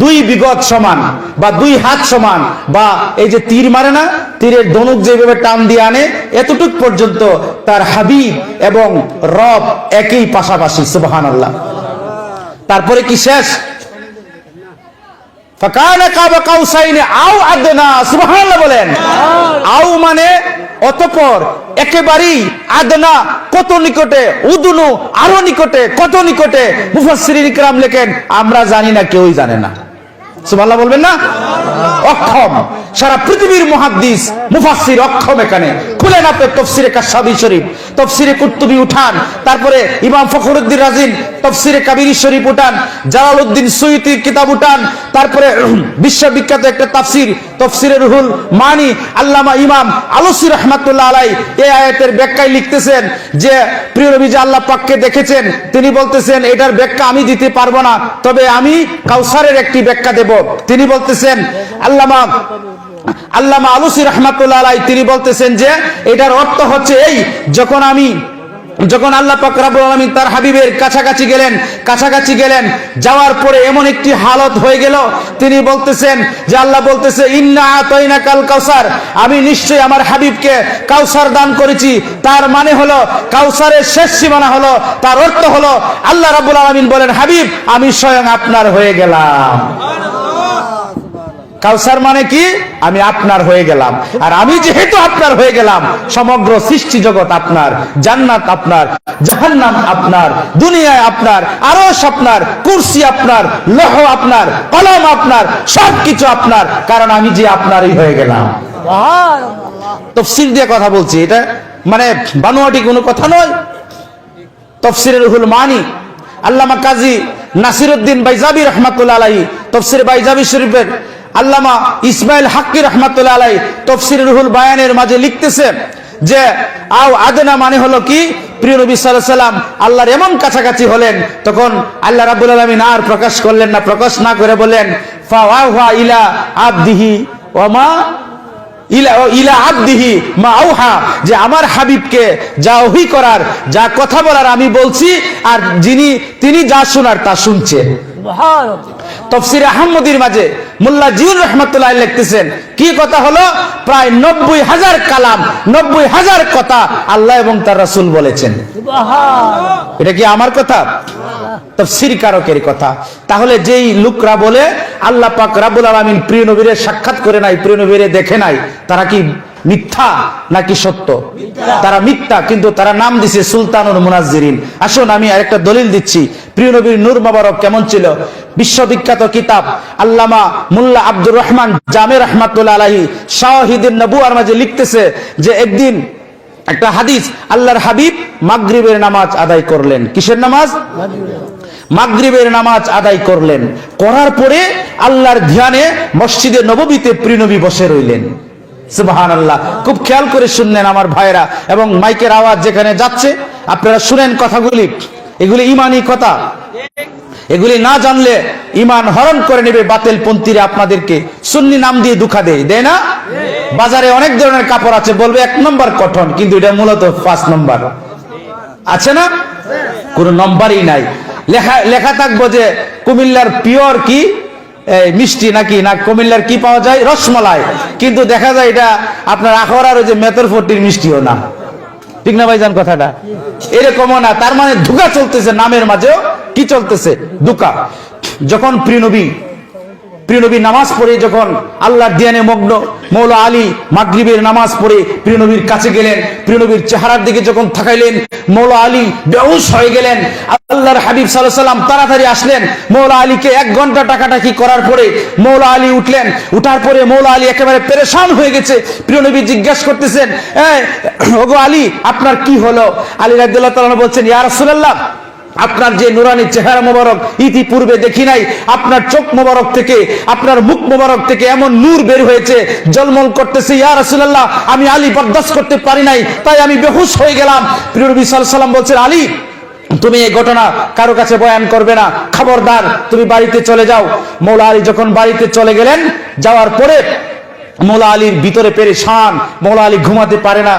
2 বিগত সমান বা 2 হাত সমান, বা এই যে তীর মারে না, তীরের ধনুক যেভাবে টান দিয়ে আনে, এতটুক পর্যন্ত তার হাবিব এবং রব একই পাশাপাশি, সুবহানাল্লাহ। তারপরে কি শেষ? ফাকানা কাবা কাউসাইন আও আদনা, সুবহানাল্লাহ বলেন। আও মানে অতঃপর, একেবারেই, আদনা কত নিকটে, উদুনু আরো নিকটে, কত নিকটে। মুফাসসিরিন কিরাম লেখেন আমরা জানি না, কেউই জানে না, সুবহানাল্লাহ বলবেন না? অক্ষম, সারা পৃথিবীর মুহাদ্দিস মুফাসসির অক্ষম। এখানে খুলেন আপনি তাফসীরে কাশফি শরীফ, তফসিরে কুর্তুবী উঠান, তারপরে ইমাম ফখরুদ্দিন রাজির তফসিরে কাবির শরীফ উঠান, জালালউদ্দিন সুয়ুতির কিতাব উঠান, তারপরে বিশ্ববিখ্যাত একটা তাফসির তফসিরে রুহুল মানি আল্লামা ইমাম আলুসি রহমাতুল্লাহ আলাই এই আয়াতের ব্যাখ্যায় লিখতেছেন যে প্রিয় নবী যে আল্লাহ পাককে দেখেছেন, তিনি বলতেছেন এটার ব্যাখ্যা আমি দিতে পারবো না, তবে আমি কাউসারের একটি ব্যাখ্যা দেব। তিনি বলতেছেন আল্লামা আলুসি রহমাতুল্লাহ আলাই তিনি বলতেছেন যে এটার অর্থ হচ্ছে এই, যখন আল্লাহ পাক রব্বুল আলামিন তার হাবিবের কাছাকাছি গেলেন, যাওয়ার পরে এমন একটি হালত হয়ে গেল, তিনি বলতেছেন যে আল্লাহ বলতেছে ইন্না আতাইনাকাল কাউসার, আমি নিশ্চয়ই আমার হাবিবকে কাউসার দান করেছি। তার মানে হলো কাউসারের শেষ সীমানা হলো, তার অর্থ হলো আল্লাহ রাব্বুল আলামিন বলেন হাবিব আমি স্বয়ং আপনার হয়ে গেলাম। কাউসার মানে কি? আমি আপনার হয়ে গেলাম, আর আমি যেহেতু আপনার হয়ে গেলাম, সমগ্র সৃষ্টি জগৎ আপনার, জান্নাত আপনার, জাহান্নাম আপনার, দুনিয়ায় আপনার, আরশ আপনার, কুরসি আপনার, লৌহ আপনার, কলম আপনার, সবকিছু আপনার, কারণ আমি যে আপনারই হয়ে গেলাম। তাফসীর দিয়ে কথা বলছি, এটা মানে বানোয়াটি কোনো কথা নয়। তাফসীরে রুহুল মানি আল্লামা কাজী নাসিরউদ্দিন বাইজাবি রাহমাতুল্লাহ আলাইহি তাফসীর বাইজাবি শরীফের আল্লামা ইসমাইল হাক্কি রাহমাতুল্লাহ আলাইহি তাফসীর রুহুল বায়ানের মাঝে লিখতেছে যে আও আদনা মানে হলো কি, প্রিয় নবী সাল্লাল্লাহু আলাইহি সাল্লাম আল্লাহর এমন কাছাকাছি হলেন, তখন আল্লাহ রাব্বুল আলামিন আর প্রকাশ করলেন না, প্রকাশ না করে বলেন ফাওয়াহা ইলা আবদিহি ওয়া মা ইলা আবদিহি মা আওহা, যে আমার হাবিবকে যা ওহী করার, যা কথা বলার আমি বলছি, আর তিনি যা শোনার তা শুনছে। তাফসীর আহমদীর মাঝে মোল্লা জিউর রহমাতুল্লাহ লিখতেছেন কি কথা হলো, প্রায় 90,000 কালাম, 90,000 কথা আল্লাহ এবং তার রাসূল বলেছেন। এটা কি আমার কথা? তাফসীর কারকের কথা। তাহলে যেই লোকরা বলে আল্লাহ পাক রব্বুল আলামিন প্রিয় নবীরে সাক্ষাৎ করে নাই, প্রিয় নবীরে দেখে নাই, তারা কি মিথ্যা নাকি সত্য? তারা মিথ্যা, কিন্তু তারা নাম দিছে সুলতানুল মুনাজ্জিরিন। আসুন আমি আরেকটা দলিল দিচ্ছি, প্রিয় নবীর নূর মোবারক কেমন ছিল। বিশ্ববিখ্যাত কিতাব আল্লামা মুল্লা আব্দুর রহমান জামে রাহমাতুল্লাহ আলাইহি শাওহিদুন নবুয়ার মাঝে লিখতেছে যে একদিন একটা হাদিস, আল্লাহর হাবিব মাগরিবের নামাজ আদায় করলেন। কিসের নামাজ? মাগরিবের নামাজ আদায় করলেন। করার পরে আল্লাহর ধ্যানে মসজিদে নববীতে প্রিয় নবী বসে রইলেন। সুবহানাল্লাহ। খুব খেয়াল করে শুনলেন আমার ভাইরা, এবং মাইকের আওয়াজ যেখানে যাচ্ছে আপনারা শুনেন কথাগুলি, এগুলি ঈমানি কথা। এগুলি না জানলে ঈমান হরণ করে নেবে বাতিল পন্থীরা, আপনাদেরকে সুন্নি নাম দিয়ে দুঃখা দেয় না? বাজারে অনেক ধরনের কাপড় আছে, বলবে 1 নম্বর কটন, কিন্তু এটা মূলত 5 নম্বর। আছে না? কোনো নম্বরই নাই। লেখা থাকবো যে কুমিল্লার পিওর কি মিষ্টি নাকি, না কুমিল্লার কি পাওয়া যায়, রসমালাই, কিন্তু দেখা যায় এটা আপনার আখড়ার ওই যে মেতরফটির মিষ্টিও না। ঠিক না ভাইজান কথাটা? এরকমও না। তার মানে ধোঁকা চলতেছে, নামের মাঝেও কি চলতেছে? ধোঁকা। যখন প্রিয় নবী নামাজ পড়ে যখন আল্লাহর ধ্যানে মগ্ন, মৌলা আলী মাগরিবের নামাজ পড়ে প্রিয় নবীর কাছে গেলেন, প্রিয় নবীর চেহারার দিকে যখন তাকাইলেন, মৌলা আলী বেহুশ হয়ে গেলেন। আল্লাহর হাবিব সাল্লাল্লাহু আলাইহি সাল্লাম তাড়াতাড়ি আসলেন, মৌলা আলীকে 1 ঘন্টা টাকাটাকি করার পরে মৌলা আলী উঠলেন। উঠার পরে মৌলা আলী একেবারে পেরেশান হয়ে গেছে। প্রিয় নবী জিজ্ঞাসা করতেছেন, ওগো আলী আপনার কি হলো? আলী রাদিয়াল্লাহু তাআলা বলছেন, ইয়া রাসূলুল্লাহ আপনার যে নুরানি চেহারা মোবারক ইতিপূর্বে দেখি নাই, আপনার চোখ মোবারক থেকে, আপনার মুখ মোবারক থেকে এমন নূর বের হয়েছে, জলমল করতেছে। ইয়া রাসূলুল্লাহ আমি আলী বরদাস্ত করতে পারি নাই, তাই আমি বেহুশ হয়ে গেলাম। প্রিয় নবী সাল্লাল্লাহু আলাইহি সাল্লাম বলছেন, আলী তুমি এই ঘটনা কারো কাছে বয়ান করবে না, খবরদার তুমি বাড়িতে চলে যাও। মৌলা আলী যখন বাড়িতে চলে গেলেন, যাওয়ার পরে মৌলা আলীর ভিতরে পেরেশান, মৌলা আলী ঘুমাতে পারে না।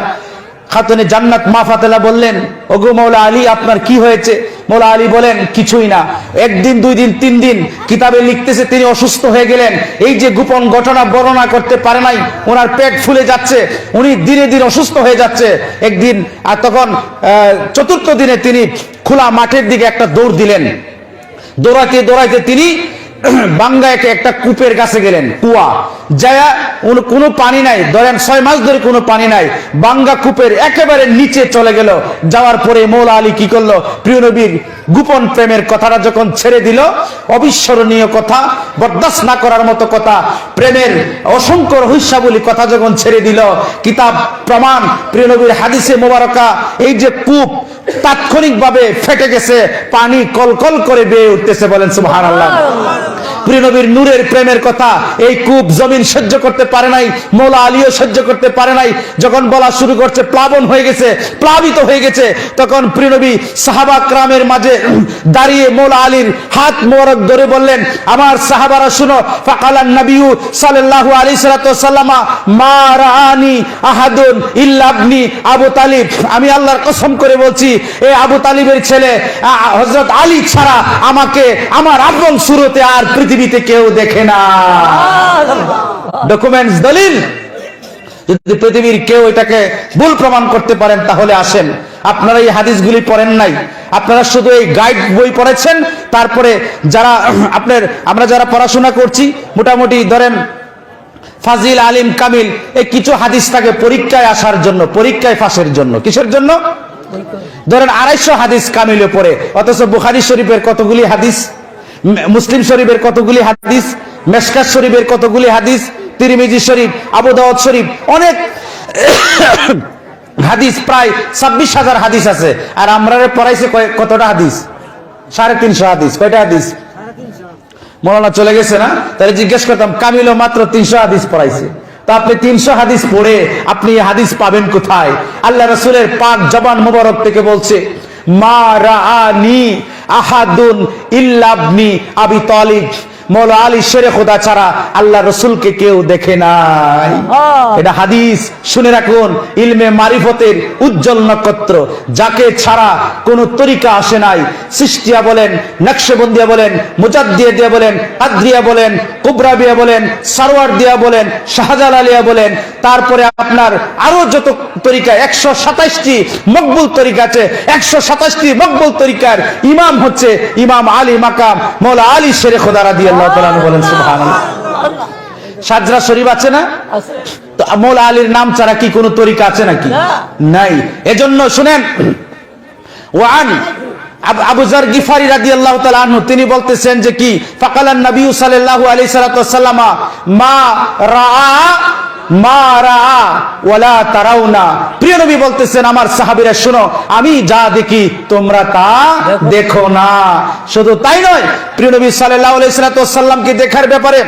খাতুনে জান্নাত মা ফাতেমা বললেন, ওগো মৌলা আলী আপনার কি হয়েছে? মৌলা আলী বলেন, কিছুই না। 1 দিন 2 দিন 3 দিন কিতাবে লিখতেছে তিনি অসুস্থ হয়ে গেলেন। এই যে গোপন ঘটনা বর্ণনা করতে পারে নাই, ওনার পেট ফুলে যাচ্ছে, উনি দিনে দিন অসুস্থ হয়ে যাচ্ছে। একদিন আর তখন 4র্থ দিনে তিনি খোলা মাঠের দিকে একটা দৌড় দিলেন। দৌড়াইতে দৌড়াইতে তিনি বাঙ্গায় একটা কূপের কাছে গেলেন, কুয়া যায়, কোনো পানি নাই, ধরেন 6 মাস ধরে কোনো পানি নাই, বাঙ্গা কূপের একেবারে নিচে চলে গেল। যাওয়ার পরে মৌলা আলী কি করলো, প্রিয় নবীর গোপন প্রেমের কথাটা যখন ছেড়ে দিল, অবিস্মরণীয় কথা, বরদাস্ত না করার মতো কথা, প্রেমের অসংখ্য রহস্যাবলী কথা যখন ছেড়ে দিল, কিতাব প্রমাণ, প্রিয় নবীর হাদিসে মোবারকা, এই যে কূপ তাৎক্ষণিকভাবে ফেটে গেছে, পানি কলকল করে বেয়ে উঠতেছে, বলেন সুবহানাল্লাহ। প্রিয় নবীর নূরের প্রেমের কথা, এই কূপ জমিন সহ্য করতে পারে নাই, মৌলা আলীও সহ্য করতে পারে নাই। যখন বলা শুরু করছে, প্লাবন হয়ে গেছে, প্লাবিত হয়ে গেছে, তখন প্রিয় নবী সাহাবা کرامের মাঝে দাঁড়িয়ে মৌলা আলীর হাত মোবারক ধরে বললেন, আমার সাহাবারা শুনো, ফাকালান নবী সাল্লাল্লাহু আলাইহি সাল্লাম, মা রাআনি আহাদুন ইল্লা ইবনি আবু তালিব, আমি আল্লাহর কসম করে বলছি, এই আবু তালিবের ছেলে হযরত আলী ছাড়া আমাকে আমার আপন সুরতে আর পৃথিবীতে কেউ দেখে না। ডকুমেন্টস, দলিল। যদি পৃথিবীর কেউ এটাকে ভুল প্রমাণ করতে পারেন, তাহলে আসেন। আপনারা এই হাদিসগুলি পড়েন নাই, আপনারা শুধু এই গাইড বই পড়েছেন। তারপরে যারা আমরা যারা পড়াশোনা করছি, মোটামুটি ধরেন ফাজিল, আলিম, কামিল, এই কিছু হাদিস থাকে পরীক্ষায় আসার জন্য, পরীক্ষায় ফাঁসের জন্য। কিসের জন্য? ধরেন 250 হাদিস কামিলে পড়ে, অথচ বুখারী শরীফের কতগুলি হাদিস, মুসলিম শরীফের কতগুলি হাদিস, মেশকাত শরীফের কতগুলি হাদিস, তিরমিজি শরীফ, আবু দাউদ শরীফ, অনেক হাদিস, প্রায় 26,000 হাদিস আছে। আর আমরা পড়াইছে কতটা হাদিস? 350 হাদিস। কয়টা হাদিস? মৌলানা চলে গেছে না? তাহলে জিজ্ঞেস করতাম, কামিলও মাত্র 300 হাদিস পড়াইছে। তো আপনি 300 হাদিস পড়ে আপনি হাদিস পাবেন কোথায়? আল্লাহ রাসূলের পাক জবান মোবারক থেকে বলছে, মা রাআনি আহাদুন ইল্লা ইবনি আবি তালিব, মৌলা আলী শেরে খোদা ছাড়া আল্লাহ রসুলকে কেউ দেখে নাই। এটা হাদিস, শুনে রাখুন। ইলমে মারিফতের উজ্জ্বল নক্ষত্র, যাকে ছাড়া কোন তরিকা আসে নাই। সিস্তিয়া বলেন, নকশবন্দিয়া বলেন, মুজাদ্দিয়া দিয়া বলেন, আদ্রিয়া বলেন, কুবরাবিয়া বলেন, সারওয়ার দিয়া বলেন, শাহজালালিয়া বলেন, তারপরে আপনার আরো যত তরিকা, 127টি মকবুল তরিকা আছে। 127টি মকবুল তরিকার ইমাম হচ্ছে ইমাম আলী মাকাম মৌলা আলী শেরে খোদা রাদিয়াল্লাহু তাআলা, বলেন সুবহানাল্লাহ। সাজরা শরীফ আছে না? তো মৌলা আলীর নাম ছাড়া কি কোনো তরিকা আছে নাকি? নাই। এজন্য শুনেন, ওয়ান আবু যার গিফারি রাদিয়াল্লাহু তাআলা আনহু, তিনি বলতেছেন যে কি, ফাকালান নবী সাল্লাল্লাহু আলাইহি ওয়াসাল্লাম, মা রাআ ওয়ালা তারাউনা। প্রিয় নবী বলতেছেন, আমার সাহাবীরা শুনো, আমি যা দেখি তোমরা তা দেখো না। শুধু তাই নয়, প্রিয় নবী সাল্লাল্লাহু আলাইহি ওয়াসাল্লামকে দেখার ব্যাপারে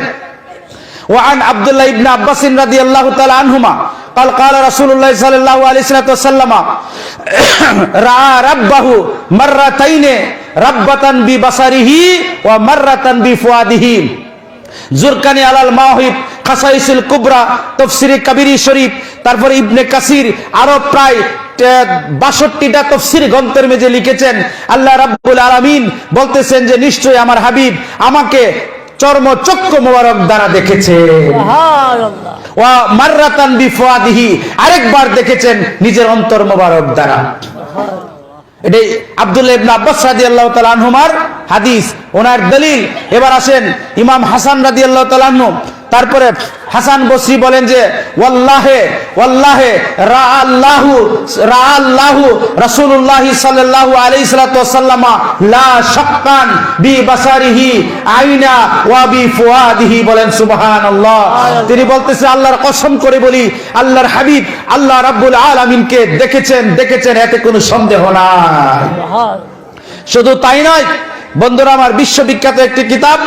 ওয়ান আব্দুল্লাহ ইবনে আব্বাস রাদিয়াল্লাহু তাআলা আনহুমা قال قال رسول الله صلى الله عليه وسلم راى ربه مرتين ربة ببصره ومرة بفؤاده জুরকানি আলাল মাওহিব, খাসাইসুল কুবরা, তাফসীরে কাবীরি শরীফ, তারপরে ইবনে কাসির, আরো প্রায় 62টা তাফসীর গ্রন্থের মেঝে লিখেছেন। আল্লাহ রাব্বুল আলামিন বলতেছেন যে নিশ্চয়ই আমার হাবিব আমাকে চর্মচক্ষু মোবারক দ্বারা দেখেছে। সুবহানাল্লাহ। ওয়া মাররাতান বিফুয়াদিহি, আরেকবার দেখেছেন নিজের অন্তর মোবারক দ্বারা। এটাই আব্দুল্লাহ ইবনে আব্বাস রাদিয়াল্লাহু তাআলা আনহুমার হাদিস, ওনার দলিল। এবার আসেন ইমাম হাসান রাদিয়াল্লাহু তাআলা আনহু, তারপরে হাসান বসরি বলেন যে ওয়াল্লাহে রাআল্লাহু রাসূলুল্লাহ সাল্লাল্লাহু আলাইহি ওয়াসাল্লাম লা শাক্কান বিবাসারিহি আইনা ওয়া বিফুয়াদিহি, বলেন সুবহানাল্লাহ। তিনি বলতেছে, আল্লাহর কসম করে বলি, আল্লাহর হাবিব আল্লাহ রাব্বুল আলামিনকে দেখেছেন, এতে কোনো সন্দেহ নাই। শুধু তাই নয় বন্ধুরা আমার, বিশ্ববিখ্যাত একটি কিতাব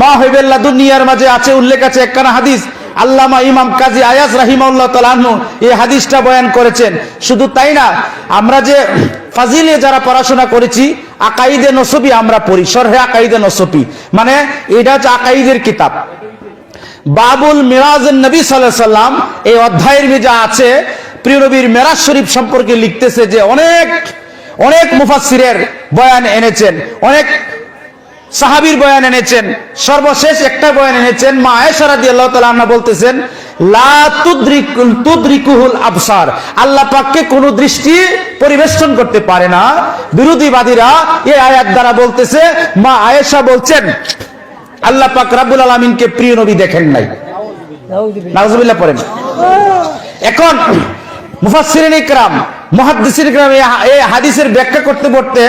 মাওয়াহিবুল লাদুনিয়ার মাঝে আছে, উল্লেখ আছে একখানা হাদিস। আল্লামা ইমাম কাজী আয়াজ রাহিমাহুল্লাহ তাআলা আনহু এই হাদিসটা বয়ান করেছেন। শুধু তাই না, আমরা যে ফাজিলে যারা পড়াশোনা করেছি, আকাইদে নসবি আমরা পড়ি, শরহে আকাইদে নসবি, মানে এটা হচ্ছে আকাইদের কিতাব। বাবুল মিরাজুন নবী সাল্লাল্লাহু আলাইহি সাল্লাম, এই অধ্যায়ের মধ্যে আছে প্রিয় নবীর মেরাজ শরীফ সম্পর্কে লিখতেছে যে অনেক মুফাসসিরের বয়ান এনেছেন, অনেক সাহাবীর বয়ান এনেছেন। সর্বশেষ একটা বয়ান এনেছেন মা আয়েশা রাদিয়াল্লাহু তাআলা আনহা, বলতেছেন লা তুদরিকুহুল আবসার, আল্লাহ পাককে কোন দৃষ্টি পরিবেষ্টন করতে পারে না। বিরোধীবাদীরা এই আয়াত দ্বারা বলতেছে, মা আয়েশা বলছেন আল্লাহ পাক রব্বুল আলামিনকে প্রিয় নবী দেখেন নাই, নাউজুবিল্লাহ পড়েন। এখন মুফাসসিরিন ইকরাম, মুহাদ্দিসিন ইকরাম এই হাদিসের ব্যাখ্যা করতে করতে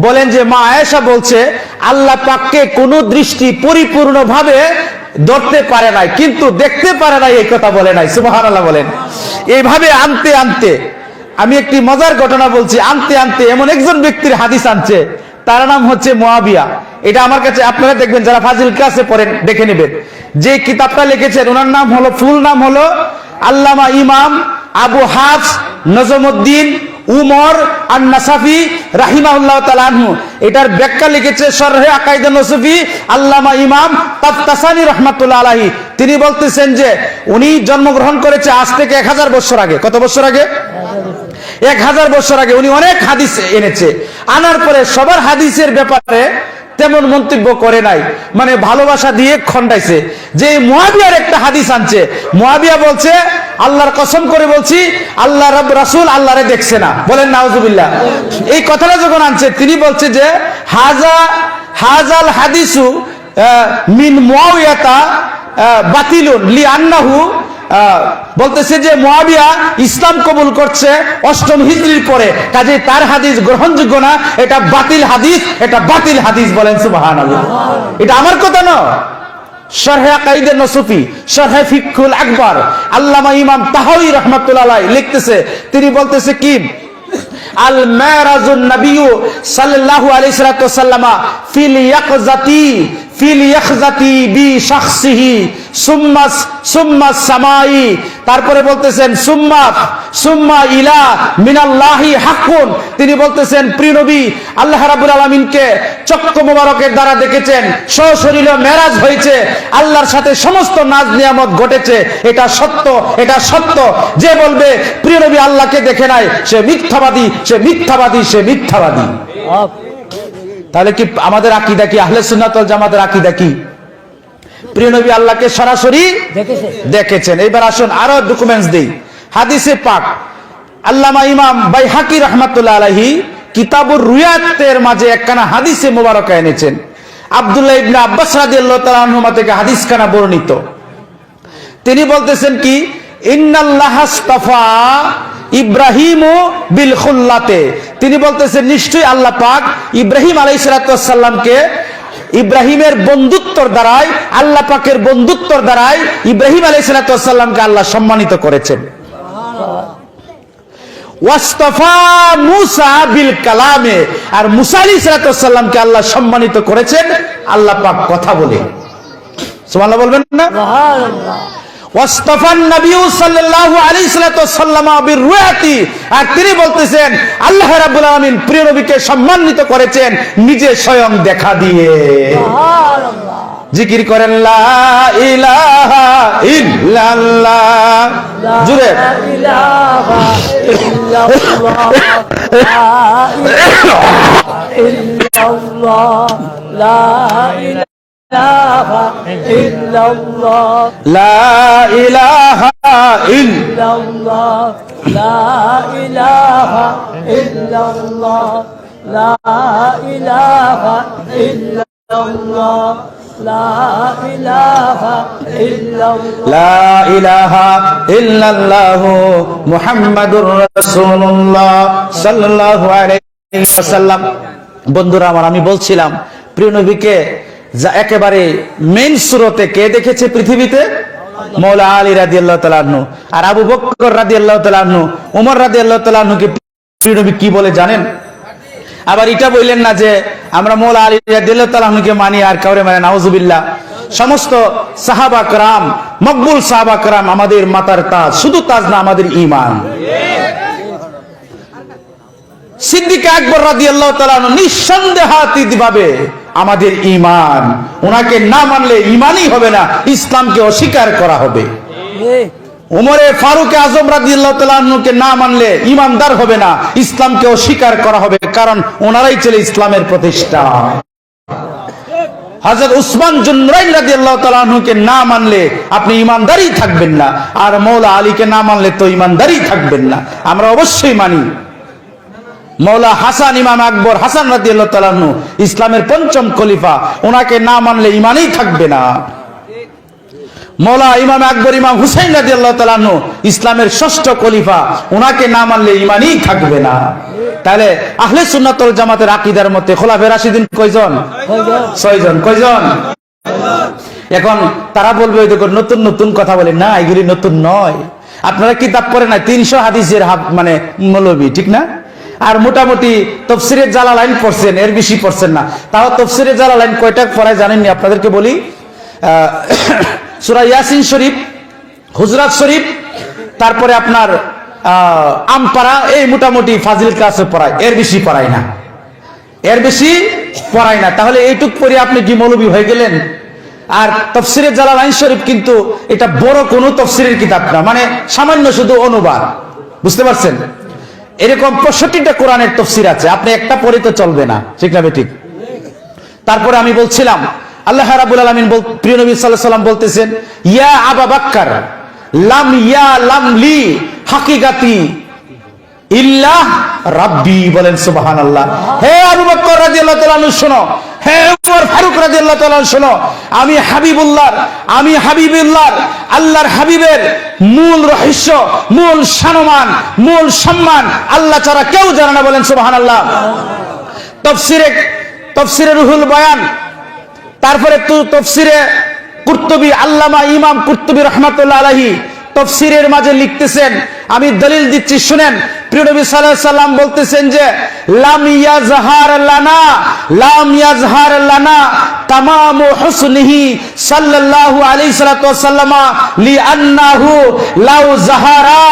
বলেন যে মা আয়েশা বলছে আল্লাহ পাককে কোন দৃষ্টি পরিপূর্ণভাবে ধরতে পারে নাই, কিন্তু দেখতে পারে নাই এই কথা বলে নাই। সুবহানাল্লাহ বলেন। এইভাবে আনতে আনতে, আমি একটি মজার ঘটনা বলছি, আনতে আনতে এমন একজন ব্যক্তির হাদিস আনছে, তার নাম হচ্ছে মুয়াবিয়া। এটা আমার কাছে, আপনারা দেখবেন যারা ফাজিল ক্লাসে পড়েন দেখে নেবেন, যে কিতাবটা লিখেছেন ওনার নাম হলো, ফুল নাম হলো আল্লামা ইমাম আবু হাফস নজমউদ্দিন উমর আন-নাসাফি রাহিমাহুল্লাহ তাআলা আনহু। এটার ব্যাখ্যা লিখেছে শরহে আকাইদে নসফি আল্লামা ইমাম তাফতাসানী রাহমাতুল্লাহ আলাইহি। তিনি বলতেছেন যে উনি জন্মগ্রহণ করেছে আজ থেকে 1000 বছর আগে। কত বছর আগে? 1000 বছর আগে। উনি অনেক হাদিস এনেছে, আনার পরে সবার হাদিসের ব্যাপারে তেমন মন্তব্য করে নাই, মানে ভালোবাসা দিয়ে খন্ডাইছে। যে মুয়াবিয়ার একটা হাদিস আনছে, মুয়াবিয়া বলছে আল্লাহর কসম করে বলছি আল্লাহ রাসূল আল্লাহরে দেখছে না। বলেন নাউজুবিল্লাহ। এই কথাটা যখন আনছে তিনি বলছে যে হাজাল হাদিসু মিন মুয়াবিয়াতা বাতিলুন লিআন্নাহু, বলতেছে যে মুয়াবিয়া ইসলাম কবুল করছে 8ম হিজরির পরে, কাজে তার হাদিস গ্রহণযোগ্য না, এটা বাতিল হাদিস, এটা বাতিল হাদিস। বলেন সুবহানাল্লাহ। এটা আমার কথা না, শরহে আকাইদে নসফি, শরহে ফিকহুল আকবার আল্লামা ইমাম তাহাউই রাহমাতুল্লাহ আলাইহি লিখতেছে, তিনি বলতেছে কি আল মিরাজুন নবী সাল্লাল্লাহু আলাইহি ওয়াসাল্লাম ফিল ইয়াখজাতি বি শাখসিহি সুম্মা সামাই। তারপরে বলতেছেন সুম্মা ইলা মিনাল্লাহি হাক্কুন। তিনি বলতেছেন প্রিয় নবী আল্লাহ রাব্বুল আলামিনকে চক্ষু মোবারকের দ্বারা দেখেছেন, সশরীরে মেরাজ হয়েছে, আল্লাহর সাথে সমস্ত নাজ নিয়ামত ঘটেছে, এটা সত্য, এটা সত্য। যে বলবে প্রিয় নবী আল্লাহকে দেখে নাই সে মিথ্যাবাদী, সে মিথ্যাবাদী, সে মিথ্যাবাদী। তাহলে কি আমাদের আকীদা কি? আহলে সুন্নাত ওয়াল জামাতের আকীদা কি? প্রিয় নবী আল্লাহকে সরাসরি দেখেছেন। এবার আসুন আরো ডকুমেন্টস দেই। হাদিসে পাক আল্লামা ইমাম বাইহাকি রাহমাতুল্লাহ আলাইহি কিতাবুর রুয়াতের মাঝে একখানা হাদিসে মুবারকা এনেছেন। আব্দুল্লাহ ইবনে আব্বাস রাদিয়াল্লাহু তাআলা আনহুমা থেকে হাদিসখানা বর্ণিত। তিনি বলতেছেন কি ইন্নাল্লাহ আস্তাফা ইব্রাহিমু বিল খুল্লাতে। তিনি বলতেছেন নিশ্চয়ই আল্লাহ পাক ইব্রাহিম আলাইহিস সালামকে ইব্রাহিমের বন্ধুত্বর দ্বারাই, আল্লাহ পাকের বন্ধুত্বর দ্বারাই ইব্রাহিম আলাইহিস সালামকে আল্লাহ সম্মানিত করেছেন। ওয়াস্তাফা মুসা বিল কালামে, আর মুসা আলাইহিস সালামকে আল্লাহ সম্মানিত করেছেন আল্লাহ পাক কথা বলে। সুবহানাল্লাহ বলবেন না? সুবহানাল্লাহ। ওয়াস্তাফান নবী সাল্লাল্লাহু আলাইহি ওয়াসাল্লাম বিরুয়াতি, আর তিনি বলতেছেন আল্লাহ রাব্বুল আলামিন প্রিয় নবীকে সম্মানিত করেছেন নিজে স্বয়ং দেখা দিয়ে। সুবহানাল্লাহ। জিকির করেন লা ইলাহা ইল্লাল্লাহ, জুড়ে লা ইলাহা ইল্লাল্লাহ, লা ইলাহা ইল্লাল্লাহ, লা ইলাহা ইল্লাল্লাহ, লা ইলাহা ইল্লাল্লাহ, লা ইলাহা ইল্লাল্লাহ, লা ইলাহা ইল্লাল্লাহ, লা ইলাহা ইল্লাল্লাহ, লা ইলাহা ইল্লাল্লাহ মুহাম্মাদুর রাসূলুল্লাহ সাল্লাল্লাহু আলাইহি ওয়াসাল্লাম। বন্ধুরা আমার, আমি বলছিলাম প্রিয় নবীকে যা একেবারে মেইন সুরতে কে দেখেছে পৃথিবীতে? মওলা আলী রাদিয়াল্লাহু তাআলা আনহু। আর আবু বকর রাদিয়াল্লাহু তাআলা আনহু, ওমর রাদিয়াল্লাহু তাআলা আনহুকে প্রিয় নবী কি বলে জানেন? আবার এটা বললেন না যে আমরা মওলা আলী রাদিয়াল্লাহু তাআলা আনহুকে মানি আর কাউরে মানে, নাউজুবিল্লাহ। সমস্ত সাহাবা کرام, মকবুল সাহাবা کرام আমাদের মাথার তাজ, শুধু তাজ না, আমাদের ঈমান। সিদ্দিক আকবর রাদিয়াল্লাহু তাআলা আনহু নিঃসন্দেহাতীতভাবে আমাদের ঈমান। ওনাকে না মানলে ঈমানই হবে না, ইসলামকে অস্বীকার করা হবে। উমরে ফারুক আজম রাদিয়াল্লাহু তাআলা আনহুকে না মানলে ঈমানদার হবে না, ইসলামকে অস্বীকার করা হবে, কারণ ওনারাই ছিল ইসলামের প্রতিষ্ঠা। হযরত উসমান জুনরাইন রাদিয়াল্লাহু তাআলা আনহুকে না মানলে আপনি ঈমানদারই থাকবেন না, আর মওলা আলীকে না মানলে তো ঈমানদারই থাকবেন না। আমরা অবশ্যই মানি মৌলা হাসান ইমাম আকবর হাসান রাদিয়াল্লাহু তাআলা আনহু ইসলামের পঞ্চম খলিফা, ওনাকে না মানলে ঈমানই থাকবে না। মৌলা ইমাম আকবর ইমাম হুসাইন রাদিয়াল্লাহু তাআলা আনহু ইসলামের ষষ্ঠ খলিফা, ওনাকে না মানলে ঈমানই থাকবে না। তাহলে আহলে সুন্নাত ওয়াল জামাতের আকীদার মতে খোলাফায়ে রাশিদিন কয়জন? 6 জন। কয়জন? এখন তারা বলবে ওই দেখো নতুন নতুন কথা বলে, না এগুলি নতুন নয়। আপনারা কিতাব পড়েন না, 300 হাদিসের মানে মৌলবী, ঠিক না? আর মোটামুটি তাফসীরে জালালাইন পড়ছেন, এর বেশি পড়ছেন না। তাও তাফসীরে জালালাইন কয়টা পড়ায় জানেননি? আপনাদেরকে বলি, সূরা ইয়াসিন শরীফ, হুজরাত শরীফ, তারপরে আপনার আমপারা, এই মোটামুটি ফাজিল ক্লাসে পড়ায়, এর বেশি পড়ায় না, এর বেশি পড়ায় না। তাহলে এইটুক পড়ে আপনি কি মৌলবী হয়ে গেলেন? আর তাফসীরে জালালাইন শরীফ কিন্তু এটা বড় কোনো তাফসীরের কিতাব না, মানে সামান্য শুধু অনুবাদ, বুঝতে পারছেন? এরকম 65টা কোরআনের তাফসীর আছে, আপনি একটা পড়ে তো চলবে না, ঠিক না ঠিক? তারপরে আমি বলছিলাম আল্লাহ রাব্বুল আলামিন প্রিয় নবী সাল্লাল্লাহু আলাইহি ওয়াসাল্লাম বলতেছেন, ইয়া আবু বকর লাম লি হাকিকাতি ইল্লাহ রাব্বি, বলেন সুবহানাল্লাহ। হে আবু বকর রাদিয়াল্লাহু তাআলা আনহু শোনো, হে ওমর ফারুক রাদিয়াল্লাহু তাআলা শোনো, আমি হাবিবুল্লাহ আল্লাহর হাবিবের মূল রহস্য, মূল সম্মান, মূল সম্মান আল্লাহ ছাড়া কেউ জানে না, বলেন সুবহানাল্লাহ। তাফসীরে রুহুল বয়ান, তারপরে তাফসীরে কুরতুবী, আল্লামা ইমাম কুরতুবী রাহমাতুল্লাহ আলাইহি তাফসীরের মাঝে লিখতেছেন, আমি দলিল দিচ্ছি শুনেন। প্রিয় নবী সাল্লাল্লাহু আলাইহি সাল্লাম বলতেছেন যে লাম ইয়াজহার লানা তামামু হুসনিহি সাল্লাল্লাহু আলাইহি ওয়াসাল্লাম লিআন্নাহু লাউ যাহারা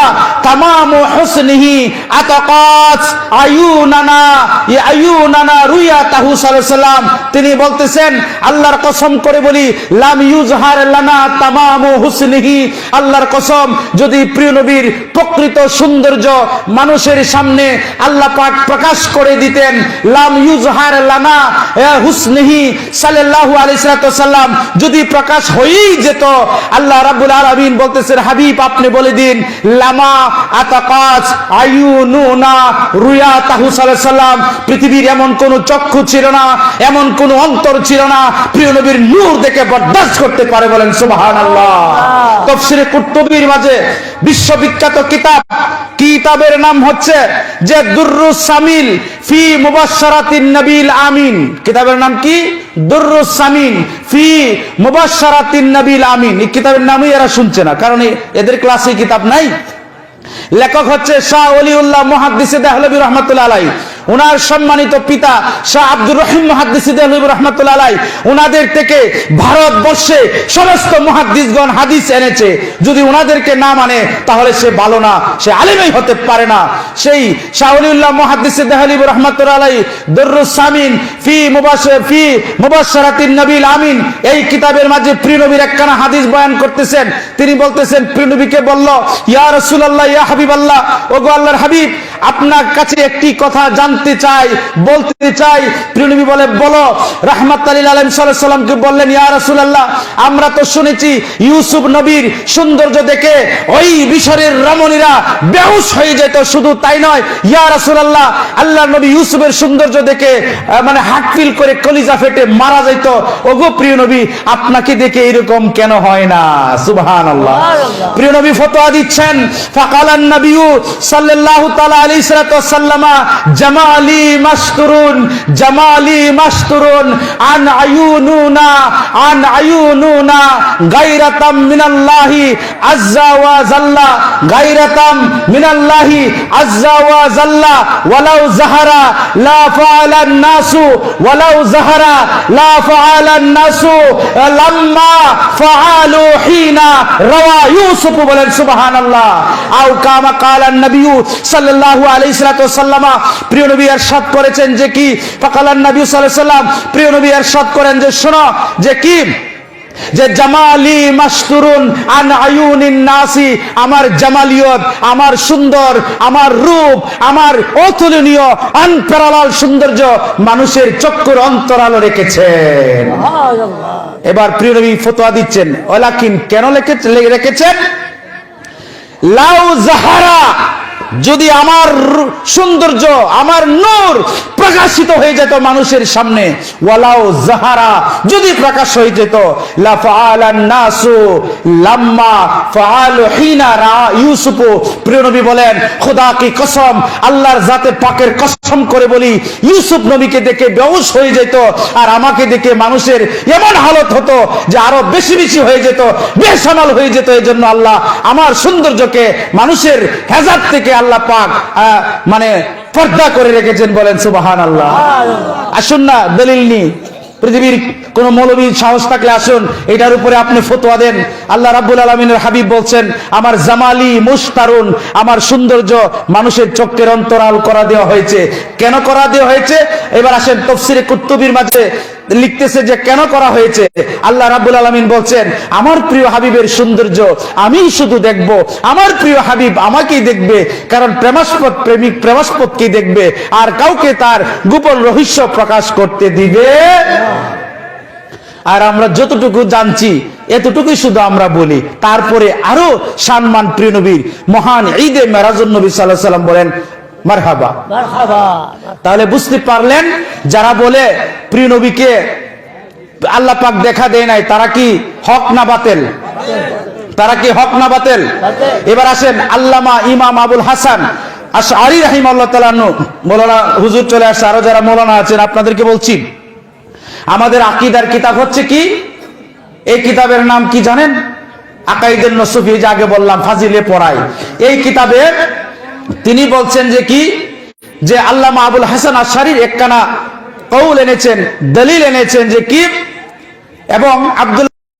তামামু হুসনিহি আতাকাত আয়ুনানা রুয়াতাহু সাল্লাল্লাহু আলাইহি সাল্লাম। তিনি বলতেছেন, আল্লাহর কসম করে বলি, লাম ইউজহার লানা তামামু হুসনিহি, আল্লাহর কসম, যদি প্রিয় নবীর প্রকৃত সৌন্দর্য মানুষের সামনে আল্লাহ পাক প্রকাশ করে দিতেন, লাম ইউজহার লানা হুসনিহি সাল্লাল্লাহু আলাইহি ওয়াসাল্লাম, যদি প্রকাশ হয়েই যেত, আল্লাহ রাব্বুল আলামিন বলতেছেন, হাবিব আপনি বলে দিন, লামা আতাকাত আয়ুনুনা রুয়াতাহু সাল্লাল্লাহু আলাইহি ওয়াসাল্লাম, পৃথিবীর এমন কোন চক্ষু ছিল না, এমন কোন অন্তর ছিল না প্রিয় নবীর নূর দেখে বরদাস্ত করতে পারে, বলেন সুবহানাল্লাহ। তাফসীরে কুরতুবীর মাঝে বিশ্ববিখ্যাত কিতাবের নাম হচ্ছে যে দুররুস সামিল ফি মুবাশশারাতিন নবিল আমিন। কিতাবের নাম কি? দুররুস সামিল ফি মুবাশশারাতিন নবিল আমিন। এই কিতাবের নামই এরা শুনছে না, কারণ এদের ক্লাসে কিতাব নাই। লেখক হচ্ছে শাহ ওলিউল্লাহ মুহাদ্দিস দেহলভী রাহমাতুল্লাহ আলাইহি। ওনার সম্মানিত পিতা শাহ আব্দুর রহিম মুহাদ্দিস দেহলভী রাহমাতুল্লাহ আলাইহি, ওনাদের থেকে ভারতবর্ষে সমস্ত মুহাদ্দিসগণ হাদিস এনেছে। যদি ওনাদেরকে না মানে তাহলে সে ভালো না, সে আলেমই হতে পারে না। সেই শাহ ওলিউল্লাহ মুহাদ্দিস দেহলভী রাহমাতুল্লাহ আলাইহি দুররুস সামিন ফি মুবাশশারাতিন নবিল আমিন, এই কিতাবের মাঝে প্রিয় নবীর একখানা হাদিস বয়ান করতেছেন। তিনি বলতেছেন, প্রিয় নবীকে বলল, ইয়া রাসূলুল্লাহ, ইয়া হাবিবাল্লাহ, ওগো আল্লাহর হাবিব, আপনার কাছে একটি কথা জানতে চাই, বলতে চাই। প্রিয় নবী বলে, বলো। রাহমাতুল লিল আলামিন সাল্লাল্লাহু আলাইহি সাল্লামকে বললেন, ইয়া রাসূলুল্লাহ, আমরা তো শুনেছি ইউসুফ নবীর সৌন্দর্য দেখে ওই মিশরের রমণীরা বেহুশ হয়ে যেত। শুধু তাই নয়, ইয়া রাসূলুল্লাহ, আল্লাহর নবী ইউসুফের সৌন্দর্য দেখে মানে হার্ট ফিল করে কলিজা ফেটে মারা যেত। ওগো প্রিয় নবী, আপনাকে দেখে এরকম কেন হয় না? সুবহানাল্লাহ। প্রিয় নবী ফতোয়া দিচ্ছেন, ফাকালান নবী সাল্লাল্লাহু তাআলা আলাইহি ওয়াসাল্লাম, জামালি মাশতুরুন আন আয়ুনুনা গায়রাতাম মিনাল্লাহি আযজা ওয়া জাল্লা, গায়রাতাম মিনাল্লাহি আযজা ওয়া জাল্লা, ওয়ালাউ যাহারা লা ফাআলান নাসু, ওয়ালাউ যাহারা লা ফাআলান নাসু লাম্মা ফাআলু হিনা রাওয়া ইউসুফ, বলেন সুবহানাল্লাহ। আও কামা কালান নবী সাল্লাল্লাহু আলাইহি ওয়াসাল্লাম, প্রিয় নবী ইরশাদ করেছেন যে কি, ফাকালান নবী সাল্লাল্লাহু আলাইহি ওয়াসাল্লাম, প্রিয় নবী ইরশাদ করেন যে শোনো, যে কি, যে জামালি মাশতুরুন আন আয়ুনিন নাসি, আমার জামালিয়ত, আমার সুন্দর, আমার রূপ, আমার অতুলনীয় অনপ্যারালাল সৌন্দর্য মানুষের চক্ষুর অন্তরাল রেখেছেন। এবার প্রিয় নবী ফতোয়া দিচ্ছেন, ওয়ালাকিন, কেন রেখেছেন? লাউ যাহারা যদি আমার সৌন্দর্য, আমার নূর প্রকাশিত হয়ে যেত মানুষের সামনে, ওয়ালাউ জাহারা, যদি প্রকাশ হয়ে যেত, লা ফাআলান নাসু লাম্মা ফাআলু হিনা রা ইউসুফ। প্রিয় নবী বলেন, খোদা কি কসম, আল্লাহর জাতে পাকের কসম করে বলি, ইউসুফ নবীকে দেখে বেহুশ হয়ে যেত, আর আমাকে দেখে মানুষের এমন হালত হতো যে আরো বেশি বেশি হয়ে যেত, বেসামাল হয়ে যেত। এই জন্য আল্লাহ আমার সৌন্দর্যকে মানুষের হেজাব থেকে আল্লাহ পাক মানে পর্দা করে রেখেছেন। বলেন সুবহানাল্লাহ। আসুন না দলিল নি, পৃথিবীর কোন মৌলবী সাহস থাকলে আসুন, এটার উপরে আপনি ফতোয়া দেন। আল্লাহ রাব্বুল আলামিনের হাবিব বলছেন, আমার জামালি মুস্তারুন, আমার সৌন্দর্য মানুষের চোখের অন্তরাল করা দেওয়া হয়েছে। কেন করা দেওয়া হয়েছে? এবার আসেন তাফসীরে কুতুবীর মাঝে লিখতেছে যে কেন করা হয়েছে। আল্লাহ রাব্বুল আলামিন বলছেন, আমার প্রিয় হাবিবের সৌন্দর্য আমি শুধু দেখব, আমার প্রিয় হাবিব আমাকেই দেখবে, কারণ প্রেমাস্পদ প্রেমিক প্রেমাস্পদকেই দেখবে, আর কাউকে তার গোপন রহস্য প্রকাশ করতে দিবে। আর আমরা যতটুকু জানছি এতটুকুই শুধু আমরা বলি। তারপরে আরো সম্মান প্রিয় নবীর মহান ঈদে মেরাজুন নবী সাল্লাল্লাহু আলাইহি ওয়াসাল্লাম বলেন মারহাবা, মারহাবা। তাহলে বুঝতে পারলেন, যারা বলে প্রিয় নবীকে আল্লাহ পাক দেখা দেয় নাই, তারা কি হক না বাতিল? তারা কি হক না বাতিল? এবার আসেন আল্লামা ইমাম আবুল হাসান আশআরী রাহিমাহুল্লাহ তাআলা, মৌলানা হুজুর চলে আসছে, আরো যারা মৌলানা আছেন আপনাদেরকে বলছি, আমাদের আকীদার কিতাব হচ্ছে কি, এই কিতাবের নাম কি জানেন? আকাইদুন নসফি, যে আগে বললাম ফাজিলে পড়াই। এই কিতাবে তিনি বলছেন যে কি, যে আল্লামা আবুল হাসান আশআরীর একখানা কওল এনেছেন, দলিল এনেছেন যে কি, এবং আব্দুল